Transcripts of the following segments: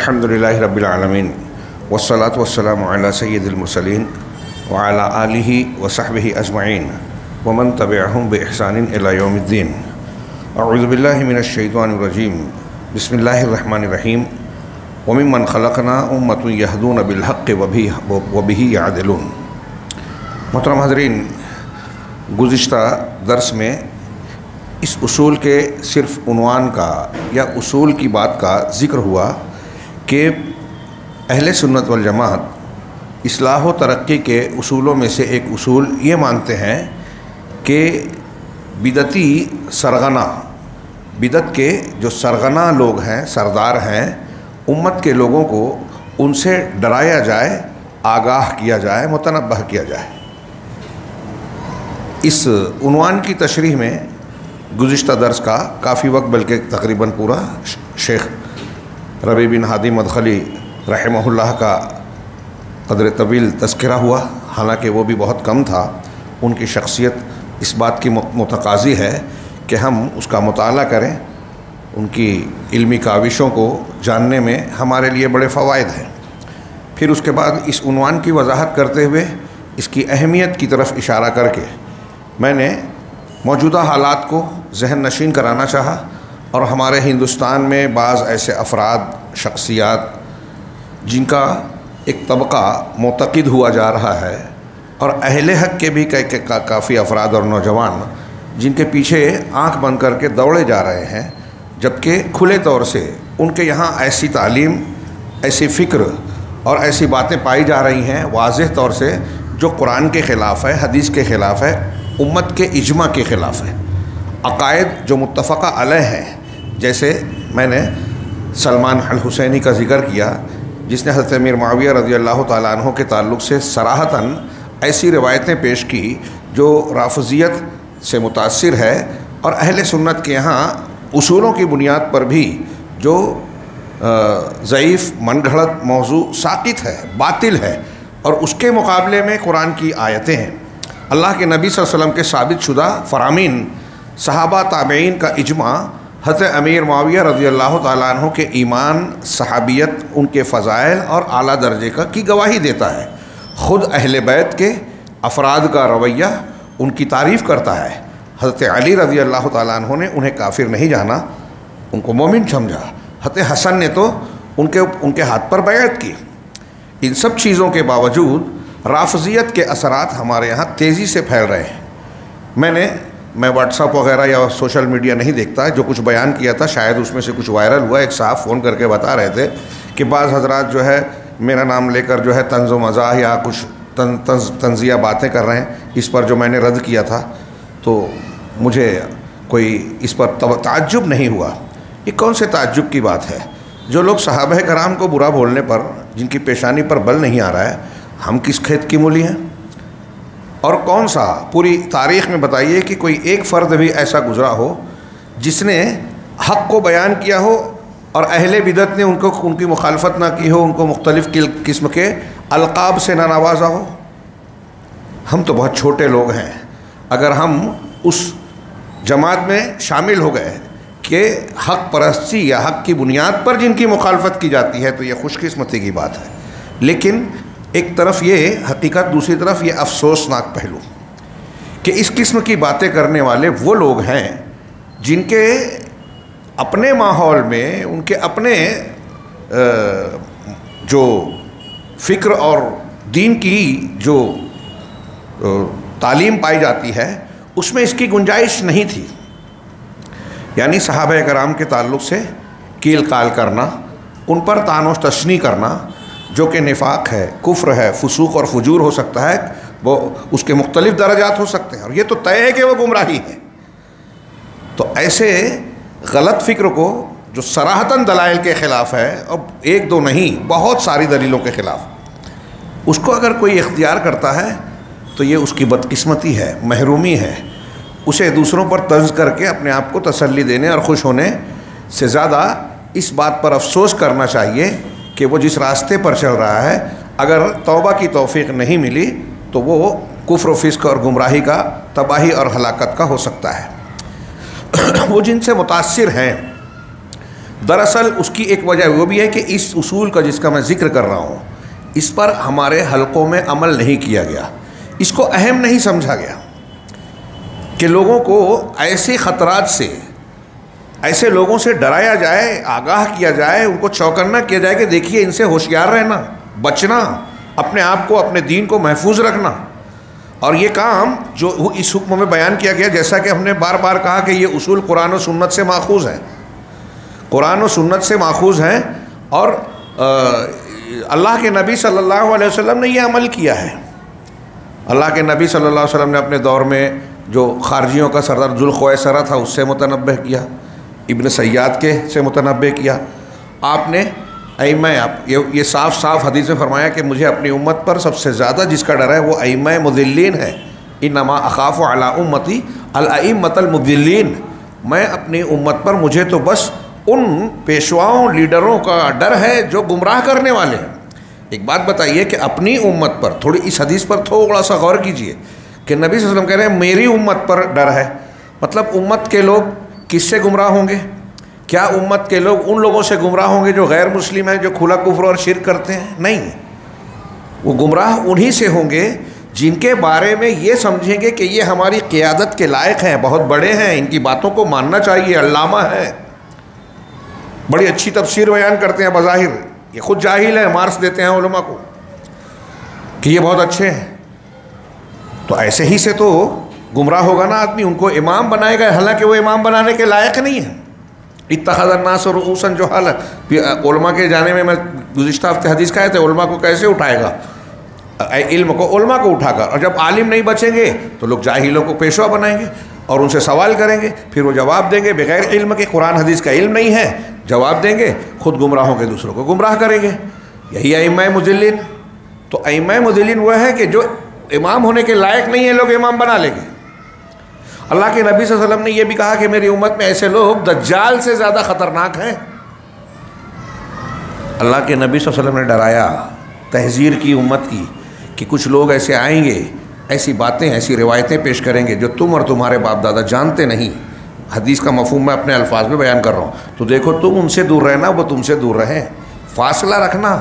الحمدللہ رب العالمین والصلاة والسلام علی سید المرسلین وعلی آلہ وصحبہ اجمعین ومن تبعہم بإحسان الی یوم الدین۔ اعوذ باللہ من الشیطان الرجیم، بسم اللہ الرحمن الرحیم۔ وممن خلقنا امۃ یہدون بالحق وبہ یعدلون۔ محترم حضرین، گزشتہ درس میں اس اصول کے صرف عنوان کا یا اصول کی بات کا ذکر ہوا کہ اہل سنت والجماعت اصلاح و ترقی کے اصولوں میں سے ایک اصول یہ مانتے ہیں کہ بدعتی سرغنہ، بدعت کے جو سرغنہ لوگ ہیں، سردار ہیں، امت کے لوگوں کو ان سے ڈرایا جائے، آگاہ کیا جائے، متنبہ کیا جائے۔ اس عنوان کی تشریح میں گزشتہ درس کا کافی وقت، بلکہ تقریباً پورا، شیخ ربیع بن ہادی مدخلی رحمہ اللہ کا قدر طویل تذکرہ ہوا، حالانکہ وہ بھی بہت کم تھا۔ ان کی شخصیت اس بات کی متقاضی ہے کہ ہم اس کا مطالعہ کریں، ان کی علمی کاوشوں کو جاننے میں ہمارے لیے بڑے فوائد ہیں۔ پھر اس کے بعد اس عنوان کی وضاحت کرتے ہوئے اس کی اہمیت کی طرف اشارہ کر کے میں نے موجودہ حالات کو ذہن نشین کرانا چاہا، اور ہمارے ہندوستان میں بعض ایسے افراد، شخصیات جن کا ایک طبقہ معتقد ہوا جا رہا ہے، اور اہل حق کے بھی کافی افراد اور نوجوان جن کے پیچھے آنکھ بند کر کے دوڑے جا رہے ہیں، جبکہ کھلے طور سے ان کے یہاں ایسی تعلیم، ایسی فکر اور ایسی باتیں پائی جا رہی ہیں واضح طور سے جو قرآن کے خلاف ہے، حدیث کے خلاف ہے، امت کے اجماع کے خلاف ہے۔ عقائد جو متفقہ علیہ ہیں، جیسے میں نے سلمان الحسینی کا ذکر کیا، جس نے حضرت امیر معاویہ رضی اللہ تعالیٰ عنہ کے تعلق سے صراحتاً ایسی روایتیں پیش کی جو رافضیت سے متاثر ہے، اور اہل سنت کے یہاں اصولوں کی بنیاد پر بھی جو ضعیف، من گھڑت موضوع ساقط ہے، باطل ہے، اور اس کے مقابلے میں قرآن کی آیتیں ہیں، اللہ کے نبی صلی اللہ علیہ وسلم کے ثابت شدہ فرامین، صحابہ تابعین کا اجماع، حضرت امیر معاویہ رضی اللہ تعالیٰ عنہ کے ایمان، صحابیت، ان کے فضائل اور اعلیٰ درجے کی گواہی دیتا ہے۔ خود اہل بیت کے افراد کا رویہ ان کی تعریف کرتا ہے۔ حضرت علی رضی اللہ تعالیٰ عنہ نے انہیں کافر نہیں جانا، ان کو مومن سمجھا۔ حضرت حسن نے تو ان کے ہاتھ پر بیعت کی۔ ان سب چیزوں کے باوجود رافضیت کے اثرات ہمارے یہاں تیزی سے پھیل رہے ہیں۔ میں واٹس ایپ وغیرہ یا سوشل میڈیا نہیں دیکھتا، جو کچھ بیان کیا تھا شاید اس میں سے کچھ وائرل ہوا۔ ایک صاحب فون کر کے بتا رہے تھے کہ بعض حضرات جو ہے میرا نام لے کر جو ہے طنز و مزاح یا کچھ طنزیہ باتیں کر رہے ہیں، اس پر جو میں نے رد کیا تھا، تو مجھے کوئی اس پر تعجب نہیں ہوا۔ یہ کون سے تعجب کی بات ہے؟ جو لوگ صحابہ کرام کو برا بولنے پر، جن کی پیشانی پر بل نہیں آ رہا ہے، ہم کس کھیت کی مولی ہیں؟ اور کون سا پوری تاریخ میں بتائیے کہ کوئی ایک فرد بھی ایسا گزرا ہو جس نے حق کو بیان کیا ہو اور اہل بدعت نے ان کی مخالفت نہ کی ہو، ان کو مختلف قسم کے القاب سے نہ نوازا ہو؟ ہم تو بہت چھوٹے لوگ ہیں، اگر ہم اس جماعت میں شامل ہو گئے کہ حق پرستی یا حق کی بنیاد پر جن کی مخالفت کی جاتی ہے، تو یہ خوش قسمتی کی بات ہے۔ لیکن ایک طرف یہ حقیقت، دوسری طرف یہ افسوسناک پہلو کہ اس قسم کی باتیں کرنے والے وہ لوگ ہیں جن کے اپنے ماحول میں، ان کے اپنے جو فکر اور دین کی جو تعلیم پائی جاتی ہے، اس میں اس کی گنجائش نہیں تھی۔ یعنی صحابہ کرام کے تعلق سے کیل قال کرنا، ان پر طعن و تشنیع کرنا، جو کہ نفاق ہے، کفر ہے، فسوق اور فجور ہو سکتا ہے، وہ اس کے مختلف درجات ہو سکتے ہیں، اور یہ تو طے ہے کہ وہ گمراہی ہے۔ تو ایسے غلط فکر کو جو صراحتاً دلائل کے خلاف ہے، اور ایک دو نہیں، بہت ساری دلیلوں کے خلاف، اس کو اگر کوئی اختیار کرتا ہے تو یہ اس کی بدقسمتی ہے، محرومی ہے۔ اسے دوسروں پر طنز کر کے اپنے آپ کو تسلی دینے اور خوش ہونے سے زیادہ اس بات پر افسوس کرنا چاہیے کہ وہ جس راستے پر چل رہا ہے، اگر توبہ کی توفیق نہیں ملی تو وہ کفر و فسق اور گمراہی کا، تباہی اور ہلاکت کا ہو سکتا ہے۔ وہ جن سے متاثر ہیں، دراصل اس کی ایک وجہ وہ بھی ہے کہ اس اصول کا جس کا میں ذکر کر رہا ہوں اس پر ہمارے حلقوں میں عمل نہیں کیا گیا، اس کو اہم نہیں سمجھا گیا کہ لوگوں کو ایسے خطرات سے، ایسے لوگوں سے ڈرایا جائے، آگاہ کیا جائے، ان کو چوکنا کیا جائے کہ دیکھیے ان سے ہوشیار رہنا، بچنا، اپنے آپ کو، اپنے دین کو محفوظ رکھنا۔ اور یہ کام جو اس حکم میں بیان کیا گیا، جیسا کہ ہم نے بار بار کہا کہ یہ اصول قرآن و سنت سے ماخوذ ہیں، قرآن و سنت سے ماخوذ ہیں، اور اللہ کے نبی صلی اللہ علیہ وسلم نے یہ عمل کیا ہے۔ اللہ کے نبی صلی اللہ علیہ وسلم نے اپنے دور میں جو خارجیوں کا سردار ذوالخویسرہ تھا اس سے متنبہ کیا، ابن سیاد کے سے متنبہ کیا۔ آپ نے ائمہ، یہ صاف صاف حدیث میں فرمایا کہ مجھے اپنی امت پر سب سے زیادہ جس کا ڈر ہے وہ ائمہ مضلین ہے، انما اخاف علی امتی الائمۃ المضلین، میں اپنی امت پر مجھے تو بس ان پیشواؤں، لیڈروں کا ڈر ہے جو گمراہ کرنے والے ہیں۔ ایک بات بتائیے کہ اپنی امت پر، تھوڑی اس حدیث پر تھوڑا سا غور کیجئے کہ نبی صلی اللہ علیہ وسلم کہہ رہے ہیں میری امت پر ڈر ہے، مطلب امت کے لوگ کس سے گمراہ ہوں گے؟ کیا امت کے لوگ ان لوگوں سے گمراہ ہوں گے جو غیر مسلم ہیں، جو کھلا کفر اور شرک کرتے ہیں؟ نہیں، وہ گمراہ انہی سے ہوں گے جن کے بارے میں یہ سمجھیں گے کہ یہ ہماری قیادت کے لائق ہیں، بہت بڑے ہیں، ان کی باتوں کو ماننا چاہیے، علامہ ہے، بڑی اچھی تفسیر بیان کرتے ہیں، بظاہر یہ خود جاہل ہیں، مارکس دیتے ہیں علماء کو کہ یہ بہت اچھے ہیں، تو ایسے ہی سے تو گمراہ ہوگا نا آدمی، ان کو امام بنائے گا، حالانکہ وہ امام بنانے کے لائق نہیں ہیں۔ اتخذ الناس رؤوسا جہالا، علماء کے جانے میں گزشتہ ہفتے حدیث کہے تھے، علماء کو کیسے اٹھائے گا؟ علم کو، علماء کو اٹھا کر، اور جب عالم نہیں بچیں گے تو لوگ جاہلوں کو پیشوا بنائیں گے اور ان سے سوال کریں گے، پھر وہ جواب دیں گے بغیر علم کے، قرآن حدیث کا علم نہیں ہے، جواب دیں گے، خود گمراہوں کے دوسروں کو گمراہ کریں گے۔ یہی ائمہ مضلین۔ تو ائمہ مضلین وہ ہے کہ جو امام ہونے کے لائق نہیں ہے، لوگ امام بنا لیں گے۔ اللہ کے نبی صلی اللہ علیہ وسلم نے یہ بھی کہا کہ میری امت میں ایسے لوگ دجال سے زیادہ خطرناک ہیں۔ اللہ کے نبی صلی اللہ علیہ وسلم نے ڈرایا، تحذیر کی امت کی کہ کچھ لوگ ایسے آئیں گے، ایسی باتیں، ایسی روایتیں پیش کریں گے جو تم اور تمہارے باپ دادا جانتے نہیں۔ حدیث کا مفہوم میں اپنے الفاظ میں بیان کر رہا ہوں، تو دیکھو تم ان سے دور رہنا، وہ تم سے دور رہیں، فاصلہ رکھنا،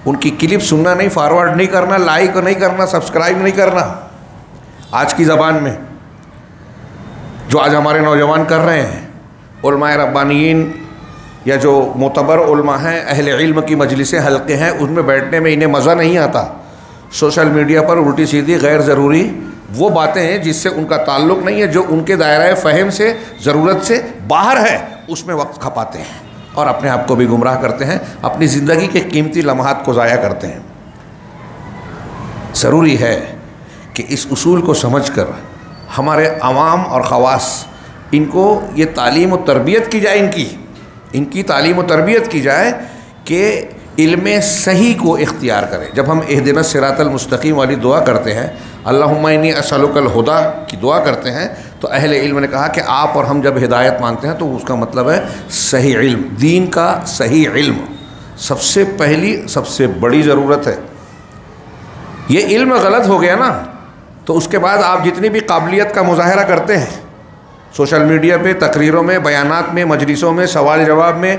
ان کی کلپ سننا نہیں، فارورڈ نہیں کرنا، لائک نہیں کرنا، سبسکرائب نہیں کرنا۔ آج کی زبان میں جو آج ہمارے نوجوان کر رہے ہیں، علماء ربانیین یا جو معتبر علماء ہیں، اہل علم کی مجلسیں، حلقے ہیں، ان میں بیٹھنے میں انہیں مزہ نہیں آتا، سوشل میڈیا پر الٹی سیدھی غیر ضروری وہ باتیں ہیں جس سے ان کا تعلق نہیں ہے، جو ان کے دائرۂ فہم سے، ضرورت سے باہر ہے، اس میں وقت کھپاتے ہیں اور اپنے آپ کو بھی گمراہ کرتے ہیں، اپنی زندگی کے قیمتی لمحات کو ضائع کرتے ہیں۔ ضروری ہے کہ اس اصول کو سمجھ کر ہمارے عوام اور خواص، ان کو یہ تعلیم و تربیت کی جائے، ان کی تعلیم و تربیت کی جائے کہ علم صحیح کو اختیار کریں۔ جب ہم اہدنا الصراط المستقیم والی دعا کرتے ہیں، اللہم انی اسألک الہدی کی دعا کرتے ہیں، تو اہل علم نے کہا کہ آپ اور ہم جب ہدایت مانگتے ہیں تو اس کا مطلب ہے صحیح علم، دین کا صحیح علم سب سے پہلی، سب سے بڑی ضرورت ہے۔ یہ علم غلط ہو گیا نا تو اس کے بعد آپ جتنی بھی قابلیت کا مظاہرہ کرتے ہیں، سوشل میڈیا پہ، تقریروں میں، بیانات میں، مجلسوں میں، سوال جواب میں،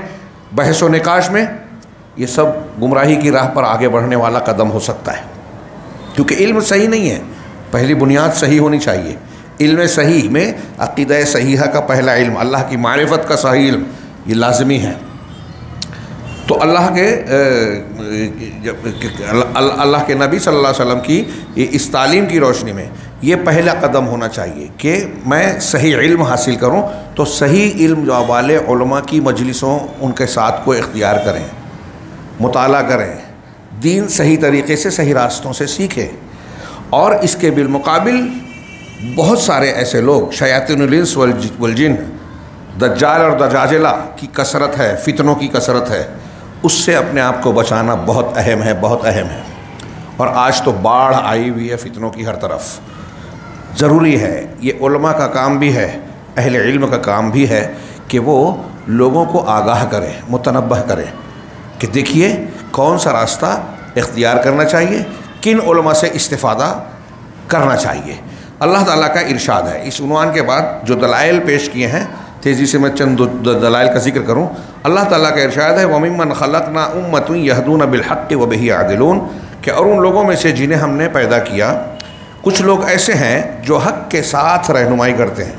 بحث و نقاش میں، یہ سب گمراہی کی راہ پر آگے بڑھنے والا قدم ہو سکتا ہے، کیونکہ علم صحیح نہیں ہے۔ پہلی بنیاد صحیح ہونی چاہیے۔ علم صحیح میں عقیدہ صحیحہ کا پہلا علم، اللہ کی معرفت کا صحیح علم، یہ لازمی ہے۔ تو اللہ کے نبی صلی اللہ علیہ وسلم کی اس تعلیم کی روشنی میں یہ پہلا قدم ہونا چاہیے کہ میں صحیح علم حاصل کروں، تو صحیح علم جو والے علماء کی مجلسوں، ان کے ساتھ کو اختیار کریں، مطالعہ کریں، دین صحیح طریقے سے، صحیح راستوں سے سیکھیں۔ اور اس کے بالمقابل بہت سارے ایسے لوگ، شیاطین الانس والجن، دجال اور دجاجلہ کی کثرت ہے، فتنوں کی کثرت ہے، اس سے اپنے آپ کو بچانا بہت اہم ہے، بہت اہم ہے۔ اور آج تو باڑھ آئی ہوئی ہے فتنوں کی ہر طرف۔ ضروری ہے، یہ علماء کا کام بھی ہے، اہل علم کا کام بھی ہے کہ وہ لوگوں کو آگاہ کریں، متنبہ کریں کہ دیکھیے کون سا راستہ اختیار کرنا چاہیے، کن علماء سے استفادہ کرنا چاہیے۔ اللہ تعالیٰ کا ارشاد ہے، اس عنوان کے بعد جو دلائل پیش کیے ہیں تیزی سے میں چند دلائل کا ذکر کروں. اللہ تعالیٰ کا ارشاد ہے وَمِمَّنْ خَلَقْنَا أُمَّةٌ يَهْدُونَ بِالْحَقِّ وَبِهِ يَعْدِلُونَ کہ اور ان لوگوں میں سے جنہیں ہم نے پیدا کیا کچھ لوگ ایسے ہیں جو حق کے ساتھ رہنمائی کرتے ہیں.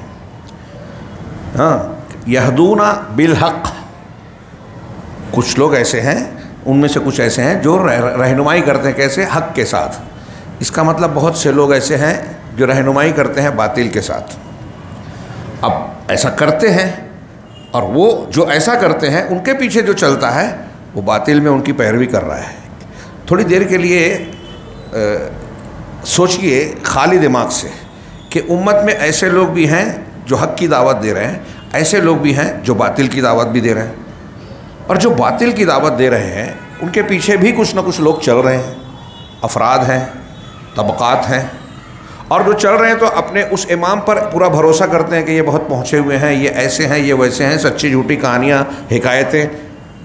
ہاں یہدون بالحق، کچھ لوگ ایسے ہیں، ان میں سے کچھ ایسے ہیں جو رہنمائی کرتے ہیں. کیسے؟ حق کے ساتھ. اس کا مطلب بہت سے لوگ ایسے ہیں جو رہنمائی کرتے ہیں باطل کے ساتھ. اب ایسا کرتے ہیں اور وہ جو ایسا کرتے ہیں ان کے پیچھے جو چلتا ہے وہ باطل میں ان کی پیروی کر رہا ہے. تھوڑی دیر کے لیے سوچئے خالی دماغ سے کہ امت میں ایسے لوگ بھی ہیں جو حق کی دعوت دے رہے ہیں، ایسے لوگ بھی ہیں جو باطل کی دعوت بھی دے رہے ہیں. اور جو باطل کی دعوت دے رہے ہیں ان کے پیچھے بھی کچھ نہ کچھ لوگ چل رہے ہیں، افراد ہیں، طبقات ہیں. اور جو چل رہے ہیں تو اپنے اس امام پر پورا بھروسہ کرتے ہیں کہ یہ بہت پہنچے ہوئے ہیں، یہ ایسے ہیں، یہ ویسے ہیں. سچی جھوٹی کہانیاں، حکایتیں،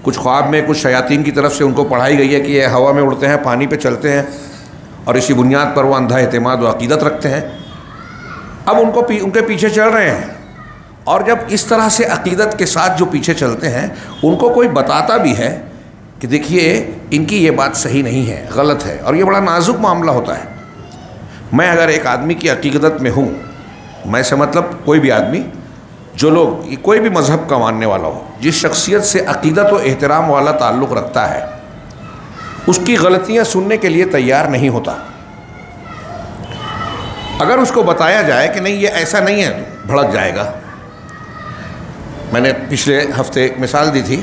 کچھ خواب میں کچھ شیاطین کی طرف سے ان کو پڑھائی گئی ہے کہ یہ ہوا میں اڑتے ہیں، پانی پہ چلتے ہیں، اور اسی بنیاد پر وہ اندھا اعتماد و عقیدت رکھتے ہیں. اب ان کے پیچھے چل رہے ہیں. اور جب اس طرح سے عقیدت کے ساتھ جو پیچھے چلتے ہیں ان کو کوئی بتاتا بھی ہے کہ دیکھیے ان کی یہ بات صحیح نہیں ہے، غلط ہے، اور یہ بڑا نازک معاملہ ہوتا ہے. میں اگر ایک آدمی کی عقیدت میں ہوں، میں سے مطلب کوئی بھی آدمی، جو لوگ کوئی بھی مذہب کا ماننے والا ہو، جس شخصیت سے عقیدت و احترام والا تعلق رکھتا ہے، اس کی غلطیاں سننے کے لیے تیار نہیں ہوتا. اگر اس کو بتایا جائے کہ نہیں یہ ایسا نہیں ہے تو بھڑک جائے گا. میں نے پچھلے ہفتے ایک مثال دی تھی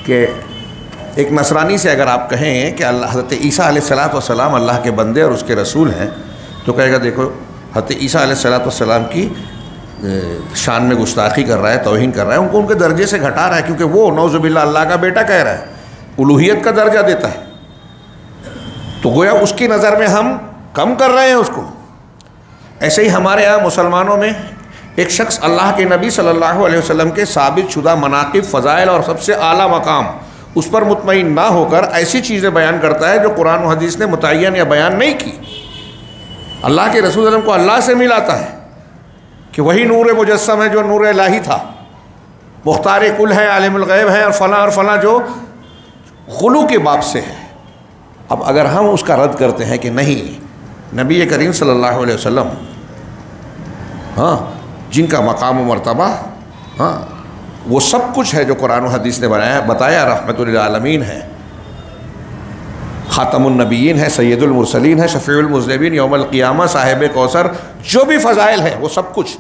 کہ ایک نصرانی سے اگر آپ کہیں کہ حضرت عیسیٰ علیہ السلام اللہ کے بندے اور اس کے رسول ہیں، تو کہے گا دیکھو حضرت عیسیٰ علیہ السلام کی شان میں گستاخی کر رہا ہے، توہین کر رہا ہے، ان کے درجے سے گھٹا رہا ہے، کیونکہ وہ نعوذ باللہ اللہ کا بیٹا کہہ رہا ہے، الوہیت کا درجہ دیتا ہے. تو گویا اس کی نظر میں ہم کم کر رہے ہیں اس کو. ایسے ہی ہمارے یہاں مسلمانوں میں ایک شخص اللہ کے نبی صلی اللہ علیہ وسلم کے ثابت شدہ مناقب، فضائل اور سب سے اعلیٰ مقام، اس پر مطمئن نہ ہو کر ایسی چیزیں بیان کرتا ہے جو قرآن و حدیث نے متعین یا بیان نہیں کی. اللہ کے رسول صلی اللہ علیہ وسلم کو اللہ سے ملاتا ہے کہ وہی نور مجسم ہے جو نور الہی تھا، مختار کل ہے، عالم الغیب ہے، اور فلاں جو غلو کے باب سے ہے. اب اگر ہم اس کا رد کرتے ہیں کہ نہیں، نبی کریم صلی اللہ علیہ وسلم ہاں جن کا مقام و مرتبہ ہاں وہ سب کچھ ہے جو قرآن و حدیث نے بتایا، رحمت للعالمین ہے، خاتم النبیین ہے، سید المرسلین ہے، شفیع المذنبین، یوم القیامہ صاحب کوثر، جو بھی فضائل ہے وہ سب کچھ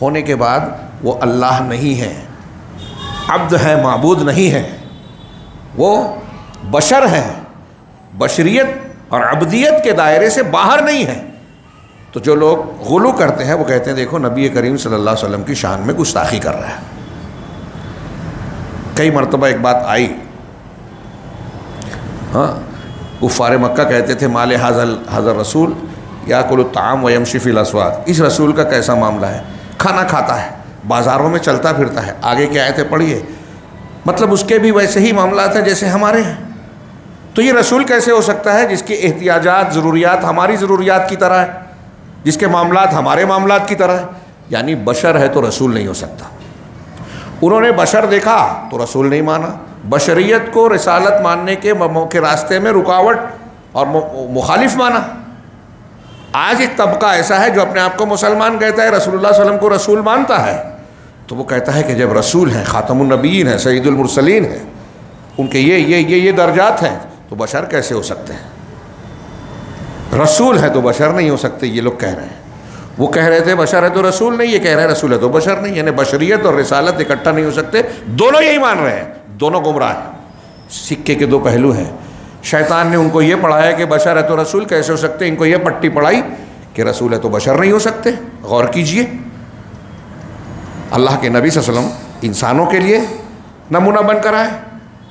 ہونے کے بعد وہ اللہ نہیں ہے، عبد ہے، معبود نہیں ہے، وہ بشر ہے، بشریت اور عبدیت کے دائرے سے باہر نہیں ہے. تو جو لوگ غلو کرتے ہیں وہ کہتے ہیں دیکھو نبی کریم صلی اللہ علیہ وسلم کی شان میں گستاخی کر رہا ہے. کئی مرتبہ ایک بات آئی، ہاں کفار مکہ کہتے تھے مال حاضر رسول یاکل الطعام ویمشی فی الاسواق، اس رسول کا کیسا معاملہ ہے، کھانا کھاتا ہے، بازاروں میں چلتا پھرتا ہے. آگے کی آیتیں پڑھیے، مطلب اس کے بھی ویسے ہی معاملات ہیں جیسے ہمارے ہیں. تو یہ رسول کیسے ہو سکتا ہے جس کی احتیاجات، ضروریات ہماری ضروریات کی طرح ہے، جس کے معاملات ہمارے معاملات کی طرح ہے؟ یعنی بشر ہے تو رسول نہیں ہو سکتا. انہوں نے بشر دیکھا تو رسول نہیں مانا، بشریت کو رسالت ماننے کے راستے میں رکاوٹ اور مخالف مانا. آج ایک طبقہ ایسا ہے جو اپنے آپ کو مسلمان کہتا ہے، رسول اللہ صلی اللہ علیہ وسلم کو رسول مانتا ہے، تو وہ کہتا ہے کہ جب رسول ہیں، خاتم النبیین ہیں، سید المرسلین ہیں، ان کے یہ درجات ہیں، تو بشر کیسے ہو سکتے ہیں؟ رسول ہے تو بشر نہیں ہو سکتے. یہ لوگ کہہ رہے ہیں، وہ کہہ رہے تھے بشر ہے تو رسول نہیں، یہ کہہ رہے ہیں رسول ہے تو بشر نہیں. یعنی بشریت اور رسالت اکٹھا نہیں ہو سکتے. دونوں یہی مان رہے ہیں، دونوں گمراہ ہیں. سکے کے دو پہلو ہیں. شیطان نے ان کو یہ پڑھایا کہ بشر ہے تو رسول کیسے ہو سکتے، ان کو یہ پٹی پڑھائی کہ رسول ہے تو بشر نہیں ہو سکتے. غور کیجئے، اللہ کے نبی صلی اللہ علیہ وسلم انسانوں کے لیے نمونہ بن کر آئے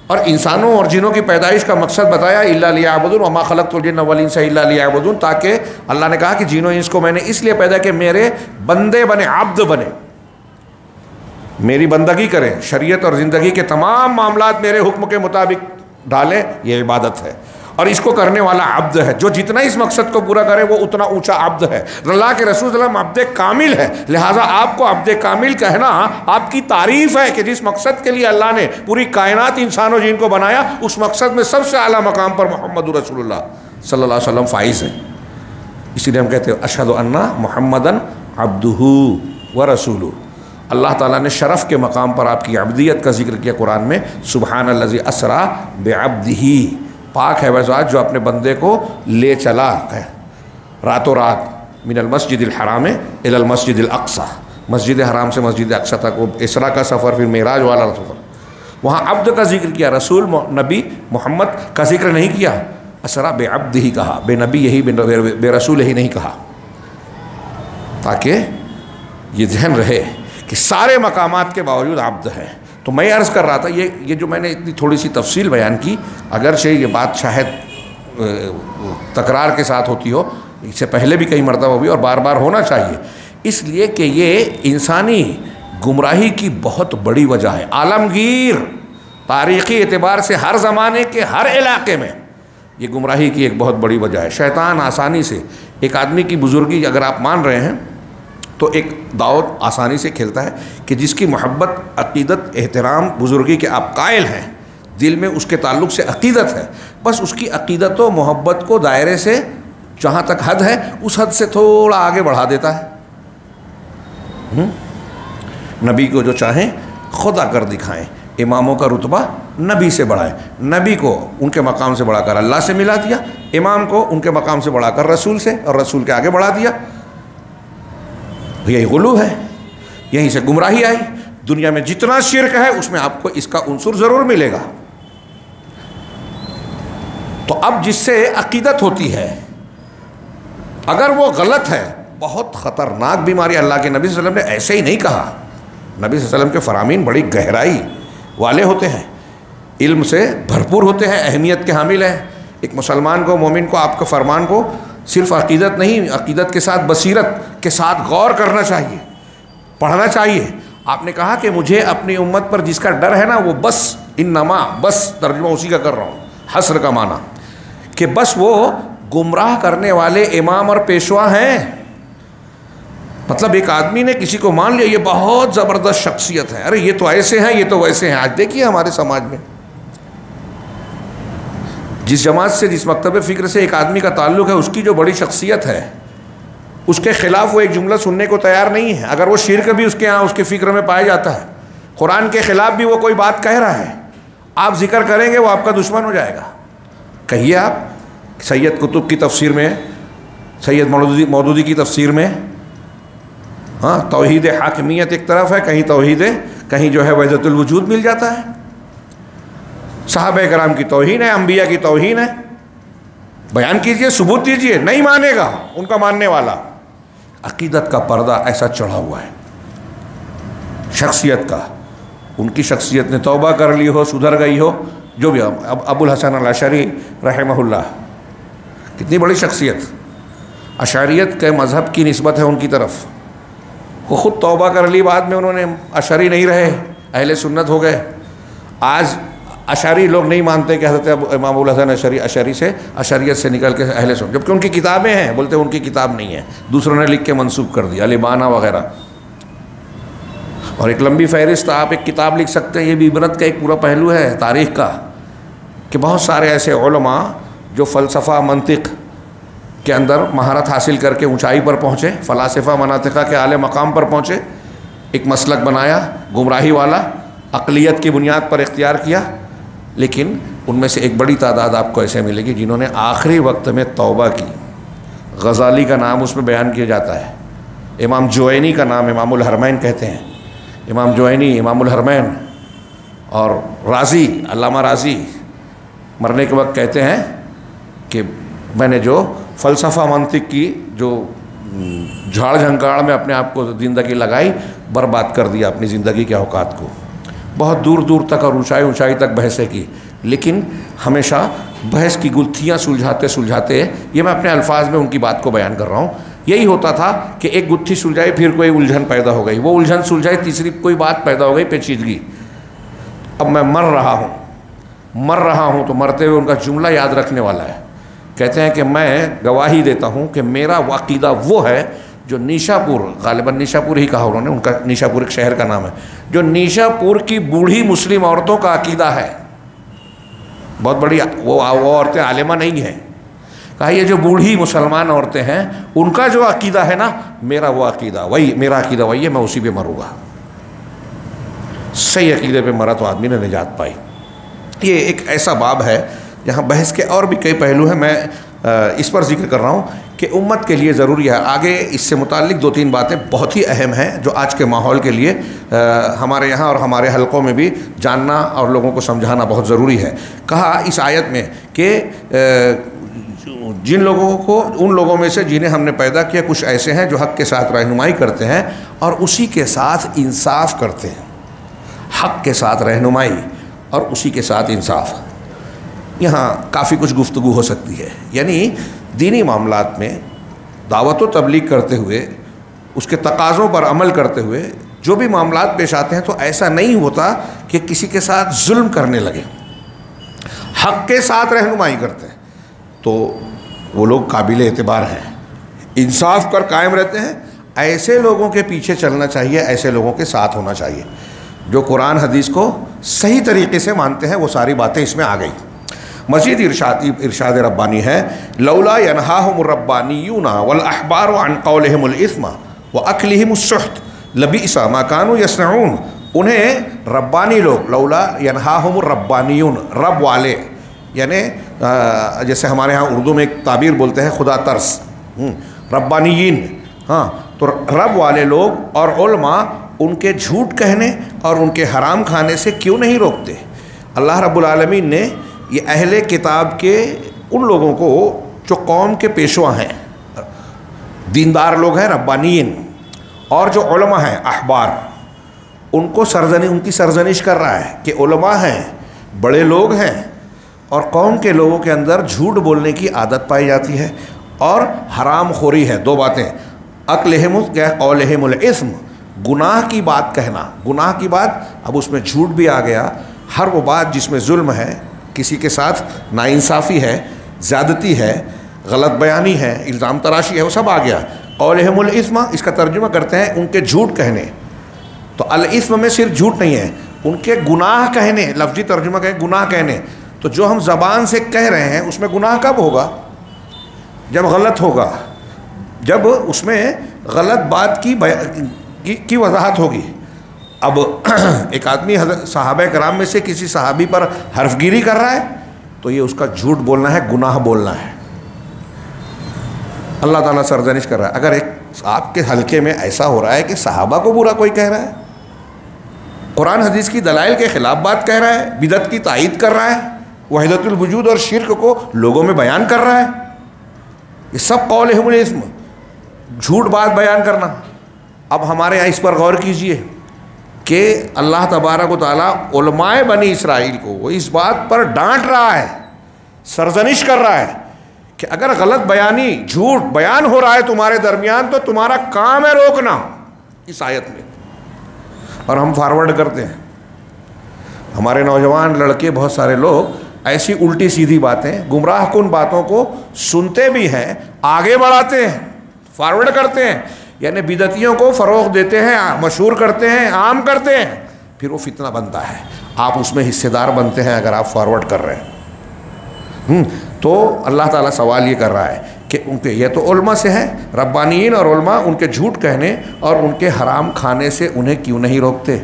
اور انسانوں اور جنوں کی پیدائش کا مقصد بتایا، الا لیعبدون وما خلقت الجن والانس الا لیعبدون، تاکہ اللہ نے کہا کہ جن و انس کو میں نے اس لیے پیدا کہ میرے بندے بنے، عبد بنے، میری بندگی کریں، شریعت اور زندگی کے تمام معاملات میرے حکم کے مطابق ڈالیں. یہ عبادت ہے. اور اس کو کرنے والا عبد ہے. جو جتنا اس مقصد کو پورا کرے وہ اتنا اونچا عبد ہے. اللہ کے رسول صلی اللہ علیہ وسلم عبد کامل ہے, لہٰذا آپ کو عبد کامل کہنا آپ کی تعریف ہے کہ جس مقصد کے لیے اللہ نے پوری کائنات انسان و جن کو بنایا, اس مقصد میں سب سے اعلیٰ مقام پر محمد رسول اللہ صلی اللہ علیہ وسلم فائز ہے. اسی لیے ہم کہتے ہیں اشہد ان محمدن عبدہ ورسولہ. اللہ تعالیٰ نے شرف کے مقام پر آپ کی عبدیت کا ذکر کیا قرآن میں, سبحان الذی اسریٰ بعبدہ, پاک ہے وہ ذات جو اپنے بندے کو لے چلا ہے راتوں رات من المسجد الحرام الی المسجد الاقصی, مسجد حرام سے مسجد اقصی تک. وہ اسراء کا سفر, پھر معراج والا سفر. وہاں عبد کا ذکر کیا, رسول نبی محمد کا ذکر نہیں کیا, اسریٰ بعبدہ ہی کہا, بے نبی یہی بے رسول ہی نہیں کہا, تاکہ یہ ذہن رہے کہ سارے مقامات کے باوجود عبد ہے. تو میں عرض کر رہا تھا یہ جو میں نے اتنی تھوڑی سی تفصیل بیان کی, اگرچہ یہ بات شاید تکرار کے ساتھ ہوتی ہو, اس سے پہلے بھی کئی مرتبہ ہوئی اور بار بار ہونا چاہیے, اس لیے کہ یہ انسانی گمراہی کی بہت بڑی وجہ ہے. عالمگیر تاریخی اعتبار سے ہر زمانے کے ہر علاقے میں یہ گمراہی کی ایک بہت بڑی وجہ ہے. شیطان آسانی سے ایک آدمی کی بزرگی اگر آپ مان رہے ہیں تو ایک دعوت آسانی سے کھیلتا ہے کہ جس کی محبت, عقیدت, احترام, بزرگی کے آپ قائل ہیں, دل میں اس کے تعلق سے عقیدت ہے, بس اس کی عقیدت و محبت کو دائرے سے جہاں تک حد ہے اس حد سے تھوڑا آگے بڑھا دیتا ہے. نبی کو جو چاہیں خدا کر دکھائیں, اماموں کا رتبہ نبی سے بڑھائیں, نبی کو ان کے مقام سے بڑھا کر اللہ سے ملا دیا, امام کو ان کے مقام سے بڑھا کر رسول سے اور رسول کے آگے بڑھا دیا. یہی غلو ہے, یہیں سے گمراہی آئی. دنیا میں جتنا شرک ہے اس میں آپ کو اس کا عنصر ضرور ملے گا. تو اب جس سے عقیدت ہوتی ہے اگر وہ غلط ہے, بہت خطرناک بیماری. اللہ کے نبی صلی اللہ علیہ وسلم نے ایسے ہی نہیں کہا. نبی صلی اللہ علیہ وسلم کے فرامین بڑی گہرائی والے ہوتے ہیں, علم سے بھرپور ہوتے ہیں, اہمیت کے حامل ہیں. ایک مسلمان کو, مومن کو آپ کے فرمان کو صرف عقیدت نہیں, عقیدت کے ساتھ بصیرت کے ساتھ غور کرنا چاہیے, پڑھنا چاہیے. آپ نے کہا کہ مجھے اپنی امت پر جس کا ڈر ہے نا وہ بس, انما, بس ترجمہ اسی کا کر رہا ہوں, حسر کا معنی کہ بس وہ گمراہ کرنے والے امام اور پیشوا ہیں. مطلب ایک آدمی نے کسی کو مان لیا یہ بہت زبردست شخصیت ہے, ارے یہ تو ایسے ہیں, یہ تو ویسے ہیں. آج دیکھیے ہمارے سماج میں جس جماعت سے, جس مکتب فکر سے ایک آدمی کا تعلق ہے, اس کی جو بڑی شخصیت ہے, اس کے خلاف وہ ایک جملہ سننے کو تیار نہیں ہے. اگر وہ شرک بھی اس کے ہاں اس کے فکر میں پایا جاتا ہے, قرآن کے خلاف بھی وہ کوئی بات کہہ رہا ہے, آپ ذکر کریں گے وہ آپ کا دشمن ہو جائے گا. کہیے آپ سید قطب کی تفسیر میں, سید مودودی کی تفسیر میں, ہاں توحید حاکمیت ایک طرف ہے, کہیں توحید, کہیں جو ہے وحدت الوجود مل جاتا ہے. صحابہ کرام کی توہین ہے, انبیاء کی توہین ہے. بیان کیجئے, ثبوت دیجئے. نہیں مانے گا ان کا ماننے والا. عقیدت کا پردہ ایسا چڑھا ہوا ہے شخصیت کا. ان کی شخصیت نے توبہ کر لی ہو, سدھر گئی ہو, جو بھی. ابو الحسن الاشعری رحمہ اللہ, کتنی بڑی شخصیت. اشعریت کے مذہب کی نسبت ہے ان کی طرف. وہ خود توبہ کر لی, بعد میں انہوں نے اشعری نہیں رہے, اہل سنت ہو گئے. آج اشعری لوگ نہیں مانتے کہ حضرت امام ابو الحسن اشعری سے, اشعریت سے نکل کے اہل سنت, جبکہ ان کی کتابیں ہیں. بولتے ہیں ان کی کتاب نہیں ہے, دوسروں نے لکھ کے منسوب کر دیا, البانہ وغیرہ. اور ایک لمبی فہرست, آپ ایک کتاب لکھ سکتے ہیں. یہ بھی عبرت کا ایک پورا پہلو ہے تاریخ کا کہ بہت سارے ایسے علماء جو فلسفہ منطق کے اندر مہارت حاصل کر کے اونچائی پر پہنچے, فلاسفہ مناطقہ کے اعلی مقام پر پہنچے, ایک مسلک بنایا گمراہی والا, عقلیت کی بنیاد پر اختیار کیا. لیکن ان میں سے ایک بڑی تعداد آپ کو ایسے ملے گی جنہوں نے آخری وقت میں توبہ کی. غزالی کا نام اس میں بیان کیا جاتا ہے, امام جوینی کا نام امام الحرمین کہتے ہیں. امام جوینی, امام الحرمین, اور رازی, علامہ رازی مرنے کے وقت کہتے ہیں کہ میں نے جو فلسفہ منطق کی جو جھاڑ جھنکاڑ میں اپنے آپ کو زندگی لگائی, برباد کر دیا اپنی زندگی کے اوقات کو. بہت دور دور تک اور اونچائی اونچائی تک بحثیں کی, لیکن ہمیشہ بحث کی گتھیاں سلجھاتے سلجھاتے, یہ میں اپنے الفاظ میں ان کی بات کو بیان کر رہا ہوں, یہی ہوتا تھا کہ ایک گتھی سلجھائی, پھر کوئی الجھن پیدا ہو گئی, وہ الجھن سلجھائی, تیسری کوئی بات پیدا ہو گئی, پیچیدگی. اب میں مر رہا ہوں, مر رہا ہوں تو مرتے ہوئے ان کا جملہ یاد رکھنے والا ہے. کہتے ہیں کہ میں گواہی دیتا ہوں کہ میرا عقیدہ وہ ہے جو نیشا پور، غالباً نیشا پور ہی کہا انہوں نے، ان کا نیشا پور ایک شہر کا نام ہے، جو نیشا پور کی بوڑھی مسلم عورتوں کا عقیدہ ہے. بہت بڑی وہ عورتیں عالمہ نہیں ہیں. کہا یہ جو بوڑھی مسلمان عورتیں ہیں ان کا جو عقیدہ ہے نا، میرا وہ عقیدہ وہی، میرا عقیدہ وہی ہے، میں اسی پہ مروں گا. صحیح عقیدے پہ مرا تو آدمی نے نجات پائی. یہ ایک ایسا باب ہے جہاں بحث کے اور بھی کئی پہلو ہیں، میں اس پر ذکر کر رہا ہوں کہ امت کے لیے ضروری ہے. آگے اس سے متعلق 2-3 باتیں بہت ہی اہم ہیں جو آج کے ماحول کے لیے ہمارے یہاں اور ہمارے حلقوں میں بھی جاننا اور لوگوں کو سمجھانا بہت ضروری ہے. کہا اس آیت میں کہ جن لوگوں کو، ان لوگوں میں سے جنہیں ہم نے پیدا کیا، کچھ ایسے ہیں جو حق کے ساتھ رہنمائی کرتے ہیں اور اسی کے ساتھ انصاف کرتے ہیں. حق کے ساتھ رہنمائی اور اسی کے ساتھ انصاف. یہاں کافی کچھ گفتگو ہو سکتی ہے. یعنی دینی معاملات میں دعوت و تبلیغ کرتے ہوئے، اس کے تقاضوں پر عمل کرتے ہوئے جو بھی معاملات پیش آتے ہیں تو ایسا نہیں ہوتا کہ کسی کے ساتھ ظلم کرنے لگے. حق کے ساتھ رہنمائی کرتے ہیں تو وہ لوگ قابل اعتبار ہیں، انصاف پر قائم رہتے ہیں. ایسے لوگوں کے پیچھے چلنا چاہیے، ایسے لوگوں کے ساتھ ہونا چاہیے جو قرآن حدیث کو صحیح طریقے سے مانتے ہیں. وہ ساری باتیں اس میں آ گئی. مزید ارشاد ربانی ہے، لولا ینہاہم الربانیون والاحبار عن قولہم الاثم واکلہم السحت لبئس ما کانوا یصنعون. انہیں ربانی لوگ، لولا ینہاہم الربانیون، رب والے، یعنی جیسے ہمارے ہاں اردو میں ایک تعبیر بولتے ہیں خدا ترس، ربانیین. ہاں، تو رب والے لوگ اور علماء ان کے جھوٹ کہنے اور ان کے حرام کھانے سے کیوں نہیں روکتے؟ اللہ رب العالمین نے یہ اہل کتاب کے ان لوگوں کو جو قوم کے پیشوا ہیں، دیندار لوگ ہیں ربانیین، اور جو علماء ہیں احبار، ان کو ان کی سرزنش کر رہا ہے کہ علماء ہیں، بڑے لوگ ہیں، اور قوم کے لوگوں کے اندر جھوٹ بولنے کی عادت پائی جاتی ہے اور حرام خوری ہے. 2 باتیں، اکلہم قولہم الاثم، گناہ کی بات کہنا. گناہ کی بات، اب اس میں جھوٹ بھی آ گیا. ہر وہ بات جس میں ظلم ہے، کسی کے ساتھ ناانصافی ہے، زیادتی ہے، غلط بیانی ہے، الزام تراشی ہے، وہ سب آ گیا. قولہم الاثم، اس کا ترجمہ کرتے ہیں ان کے جھوٹ کہنے. تو الاثم میں صرف جھوٹ نہیں ہے، ان کے گناہ کہنے. لفظی ترجمہ کہیں گناہ کہنے. تو جو ہم زبان سے کہہ رہے ہیں اس میں گناہ کب ہوگا؟ جب غلط ہوگا، جب اس میں غلط بات کی وضاحت ہوگی. اب ایک آدمی صحابہ کرام میں سے کسی صحابی پر حرف گیری کر رہا ہے تو یہ اس کا جھوٹ بولنا ہے، گناہ بولنا ہے. اللہ تعالیٰ سرزنش کر رہا ہے. اگر ایک آپ کے حلقے میں ایسا ہو رہا ہے کہ صحابہ کو برا کوئی کہہ رہا ہے، قرآن حدیث کی دلائل کے خلاف بات کہہ رہا ہے، بدعت کی تائید کر رہا ہے، وحدت الوجود اور شرک کو لوگوں میں بیان کر رہا ہے، یہ سب قولہم الاثم، جھوٹ بات بیان کرنا. اب ہمارے یہاں اس پر غور کیجئے کہ اللہ تبارک و تعالیٰ علماء بنی اسرائیل کو وہ اس بات پر ڈانٹ رہا ہے، سرزنش کر رہا ہے کہ اگر غلط بیانی، جھوٹ بیان ہو رہا ہے تمہارے درمیان تو تمہارا کام ہے روکنا. اس آیت میں، اور ہم فارورڈ کرتے ہیں. ہمارے نوجوان لڑکے، بہت سارے لوگ ایسی الٹی سیدھی باتیں، گمراہ کن باتوں کو سنتے بھی ہیں، آگے بڑھاتے ہیں، فارورڈ کرتے ہیں، یعنی بدعتیوں کو فروغ دیتے ہیں، مشہور کرتے ہیں، عام کرتے ہیں، پھر وہ فتنہ بنتا ہے. آپ اس میں حصے دار بنتے ہیں اگر آپ فارورڈ کر رہے ہیں. تو اللہ تعالیٰ سوال یہ کر رہا ہے کہ ان کے، یہ تو علماء سے ہے، ربانیین اور علماء، ان کے جھوٹ کہنے اور ان کے حرام کھانے سے انہیں کیوں نہیں روکتے؟